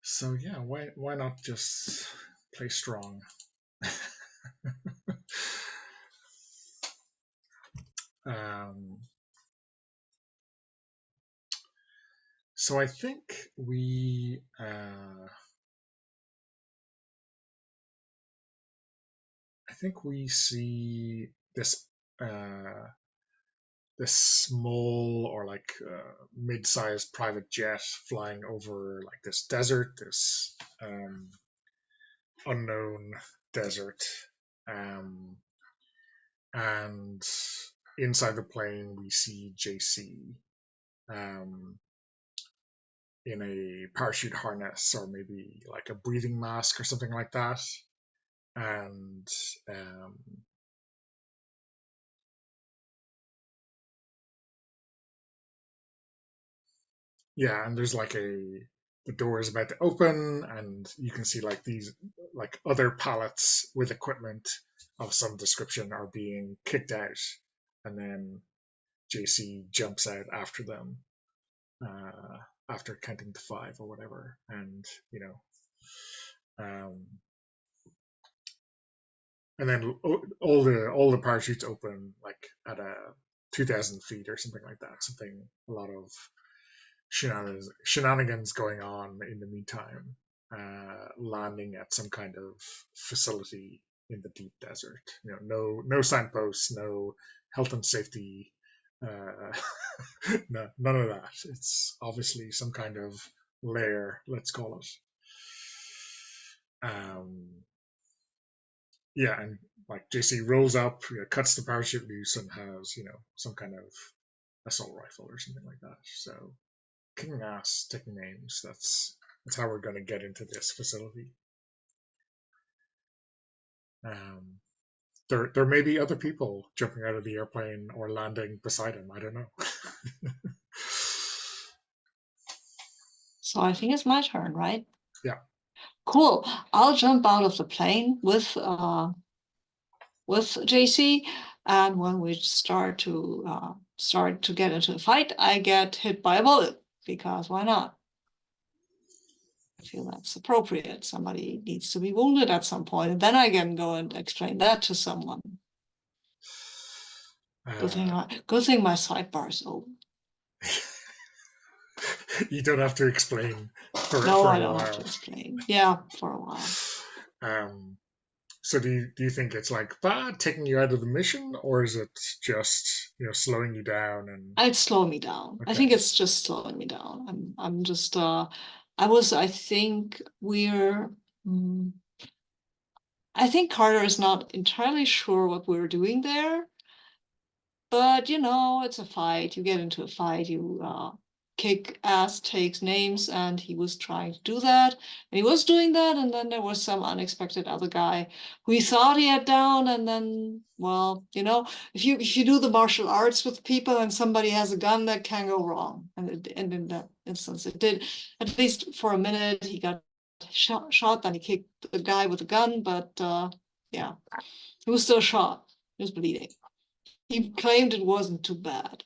So yeah, why not just play strong? So I think we see this this small or like mid-sized private jet flying over like this desert, this unknown desert, and inside the plane we see JC in a parachute harness or maybe like a breathing mask or something like that, and yeah, and there's like the door is about to open, and you can see like these like other pallets with equipment of some description are being kicked out, and then JC jumps out after them after counting to 5 or whatever, and and then all the parachutes open like at 2,000 feet or something like that. Something, a lot of shenanigans going on in the meantime, landing at some kind of facility in the deep desert. No signposts, no health and safety, no, none of that. It's obviously some kind of lair, let's call it. Yeah, and like JC rolls up, cuts the parachute loose, and has some kind of assault rifle or something like that. So kicking ass, taking names. That's how we're going to get into this facility. There may be other people jumping out of the airplane or landing beside him. I don't know. So I think it's my turn, right? Yeah. Cool. I'll jump out of the plane with JC, and when we start to get into a fight, I get hit by a bullet, because why not? I feel that's appropriate. Somebody needs to be wounded at some point, and then I can go and explain that to someone. Good thing my sidebar is open. You don't have to explain for No, a I don't while. have to explain. Yeah, for a while. So do you think it's like bad taking you out of the mission, or is it just slowing you down? And it's slowing me down. Okay. I think it's just slowing me down. I'm just I think we're I think Carter is not entirely sure what we're doing there, but it's a fight. You get into a fight, you kick ass, takes names, and he was trying to do that, and he was doing that, and then there was some unexpected other guy who he thought he had down, and then, well, if you do the martial arts with people and somebody has a gun, that can go wrong, and in that instance it did. At least for a minute he got shot, then he kicked the guy with the gun, but yeah, he was still shot. He was bleeding. He claimed it wasn't too bad.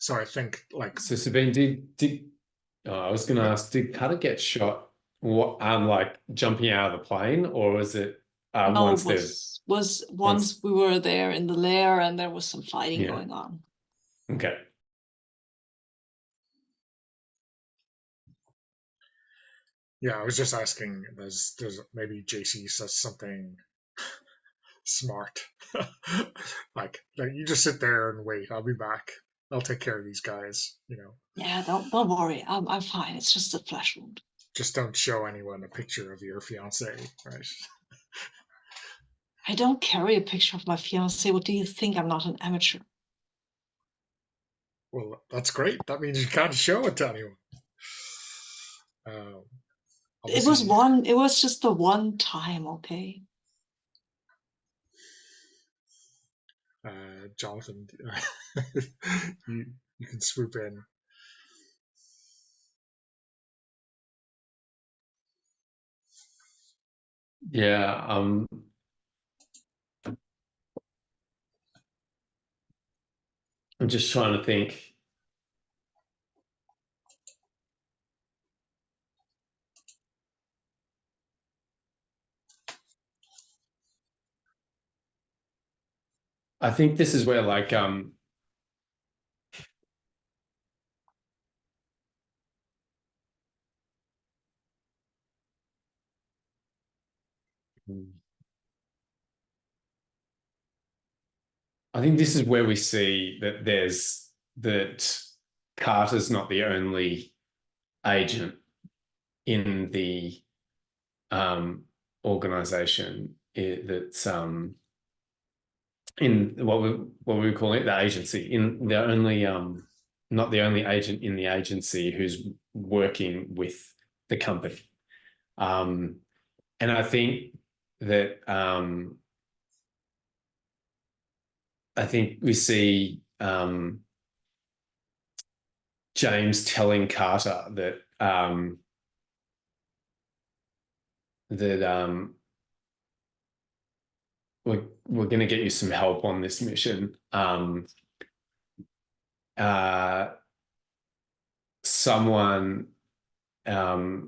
So I think So Sabine, did I was going to ask, did Cutter get shot? What like jumping out of the plane, or was it No, once once we were there in the lair and there was some fighting going on. Okay. Yeah, I was just asking. There's maybe JC says something smart, like you just sit there and wait. I'll be back. I'll take care of these guys. Yeah, don't worry. I'm fine. It's just a flesh wound. Just don't show anyone a picture of your fiance, right? I don't carry a picture of my fiance. What do you think? I'm not an amateur. Well, that's great. That means you can't show it to anyone. It was just the one time, okay? Jonathan, you can swoop in. Yeah, I'm just trying to think. I think this is where like I think this is where we see that that Carter's not the only agent in the organization that's in what we call it, the agency, in the only not the only agent in the agency who's working with the company. And I think that I think we see James telling Carter that we're going to get you some help on this mission. Someone, I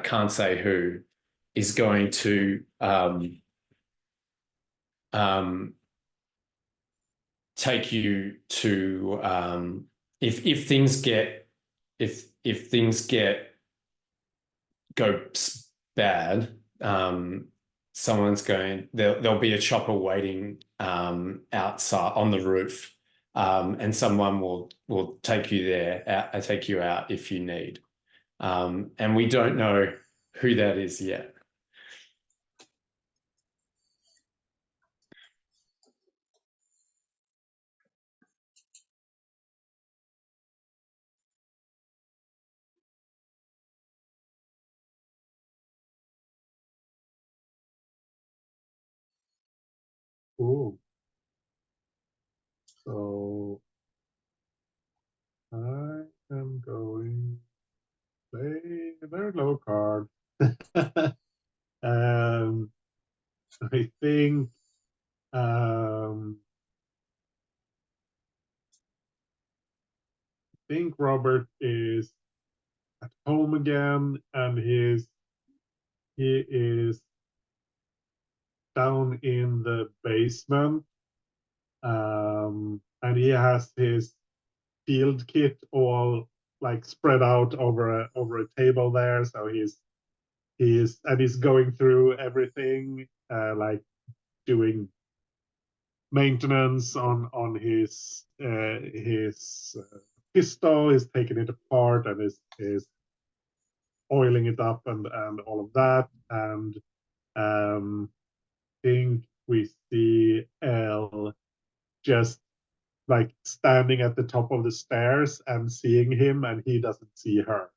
can't say who, is going to take you to if things go bad, there'll be a chopper waiting outside on the roof, and someone will take you there, take you out if you need. And we don't know who that is yet. Ooh. So I am going to play a very low card. I think Robert is at home again, and he is down in the basement, and he has his field kit all like spread out over a table there. So he's going through everything, like doing maintenance on his pistol. He's taking it apart and is oiling it up and all of that. And think we see Elle just like standing at the top of the stairs and seeing him, and he doesn't see her.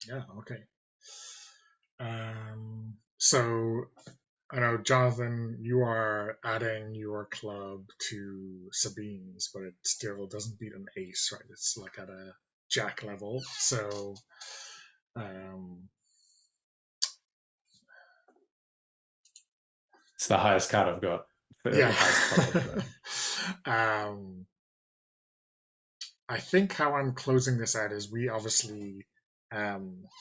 Yeah, okay. So I know, Jonathan, you are adding your club to Sabine's, but it still doesn't beat an ace, right? It's like at a jack level. So It's the highest card I've got. yeah. I think how I'm closing this out is we obviously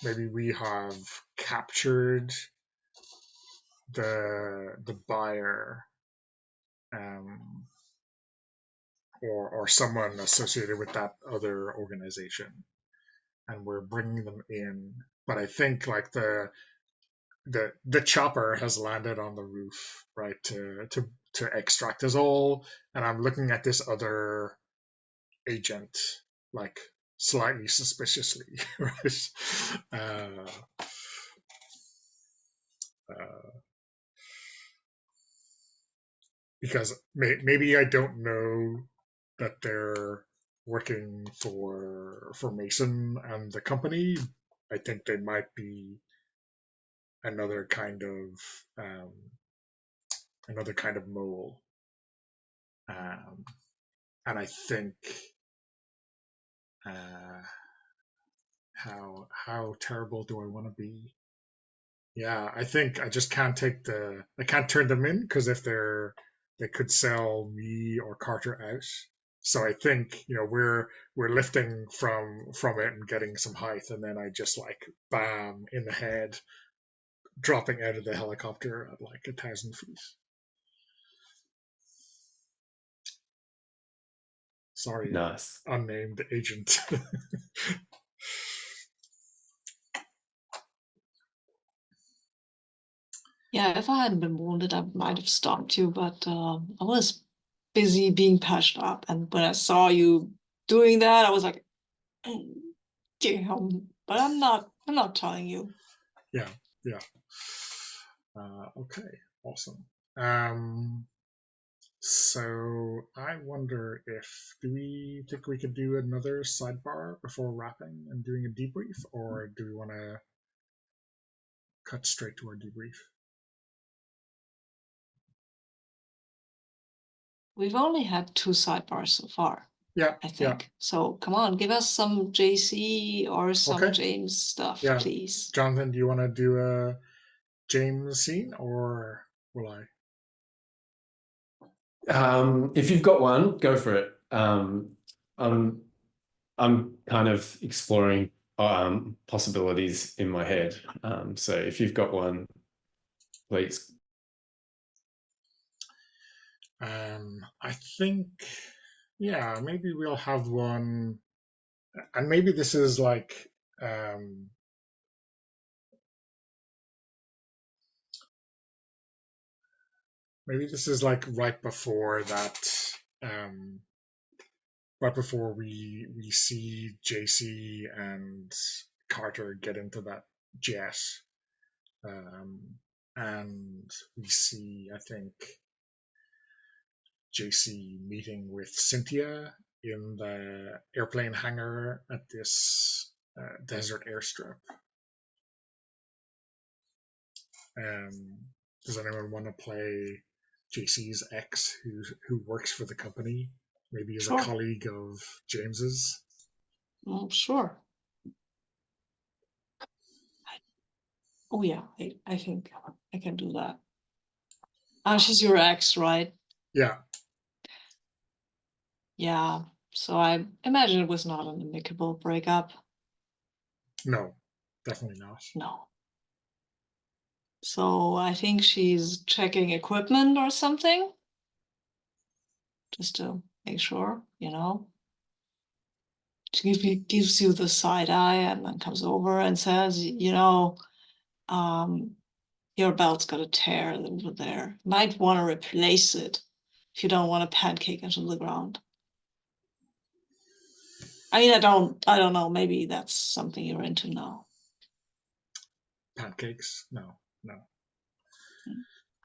maybe we have captured the buyer, or someone associated with that other organization, and we're bringing them in. But I think like the chopper has landed on the roof, right, to extract us all, and I'm looking at this other agent like slightly suspiciously, right? Because maybe I don't know that they're working for Mason and the company. I think they might be another kind of mole. And I think how terrible do I want to be? Yeah, I think I just can't I can't turn them in, because if they could sell me or Carter out. So I think, we're lifting from it and getting some height, and then I just like bam in the head, dropping out of the helicopter at like 1,000 feet. Sorry, Nice. unnamed agent. Yeah, if I hadn't been wounded, I might have stopped you, but I was busy being patched up, and when I saw you doing that, I was like, damn. But I'm not telling you. Yeah. Okay, awesome. So I wonder do we think we could do another sidebar before wrapping and doing a debrief, or do we want to cut straight to our debrief? We've only had 2 sidebars so far, Yeah, I think. So come on, give us some JC or some Okay. James stuff, Yeah. please. Jonathan, do you want to do a James scene, or will I? If you've got one, go for it. I'm kind of exploring possibilities in my head. So if you've got one, please. I think, yeah, maybe we'll have one, and maybe this is like, maybe this is like right before that, right before we see JC and Carter get into that jet, and we see, I think, JC meeting with Cynthia in the airplane hangar at this desert airstrip. Does anyone want to play JC's ex, who works for the company? Maybe as Sure. a colleague of James's. Sure. Oh yeah, I think I can do that. She's your ex, right? Yeah. Yeah. So I imagine it was not an amicable breakup. No, definitely not. No. So I think she's checking equipment or something, just to make sure, She gives you the side eye and then comes over and says, your belt's got a tear over there. Might want to replace it if you don't want to pancake into the ground. I mean, I don't know. Maybe that's something you're into now. Pancakes? No.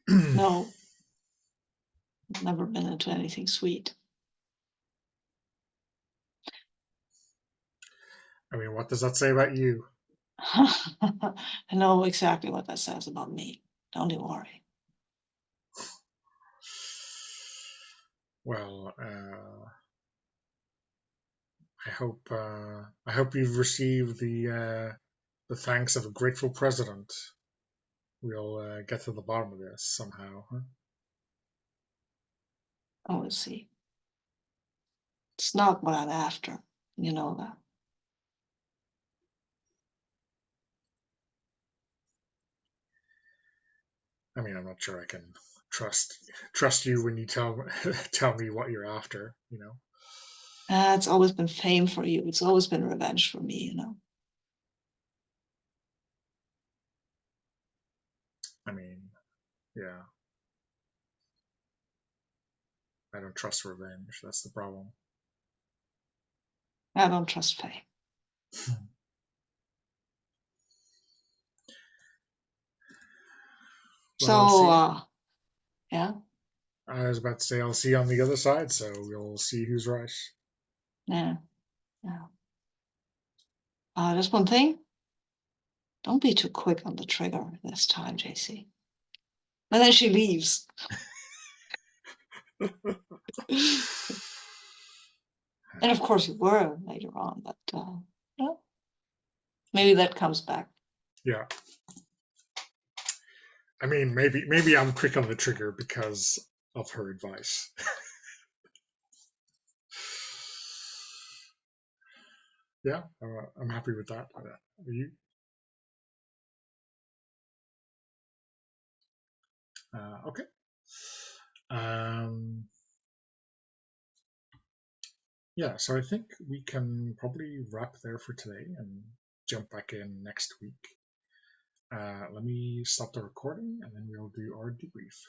No, never been into anything sweet. I mean, what does that say about you? I know exactly what that says about me. Don't you worry. Well, I hope you've received the thanks of a grateful president. We'll get to the bottom of this somehow. Huh? Oh, we'll see. It's not what I'm after. You know that. I mean, I'm not sure I can trust you when you tell me what you're after. It's always been fame for you. It's always been revenge for me, I mean, yeah. I don't trust revenge. That's the problem. I don't trust fame. Well, So, yeah. I was about to say I'll see you on the other side, so we'll see who's right. Yeah. Just one thing. Don't be too quick on the trigger this time, JC. And then she leaves. And of course you were later on, but no. Maybe that comes back. Yeah. I mean, maybe I'm quick on the trigger because of her advice. Yeah, I'm happy with that. Are you? Okay. Yeah, so I think we can probably wrap there for today and jump back in next week. Let me stop the recording and then we'll do our debrief.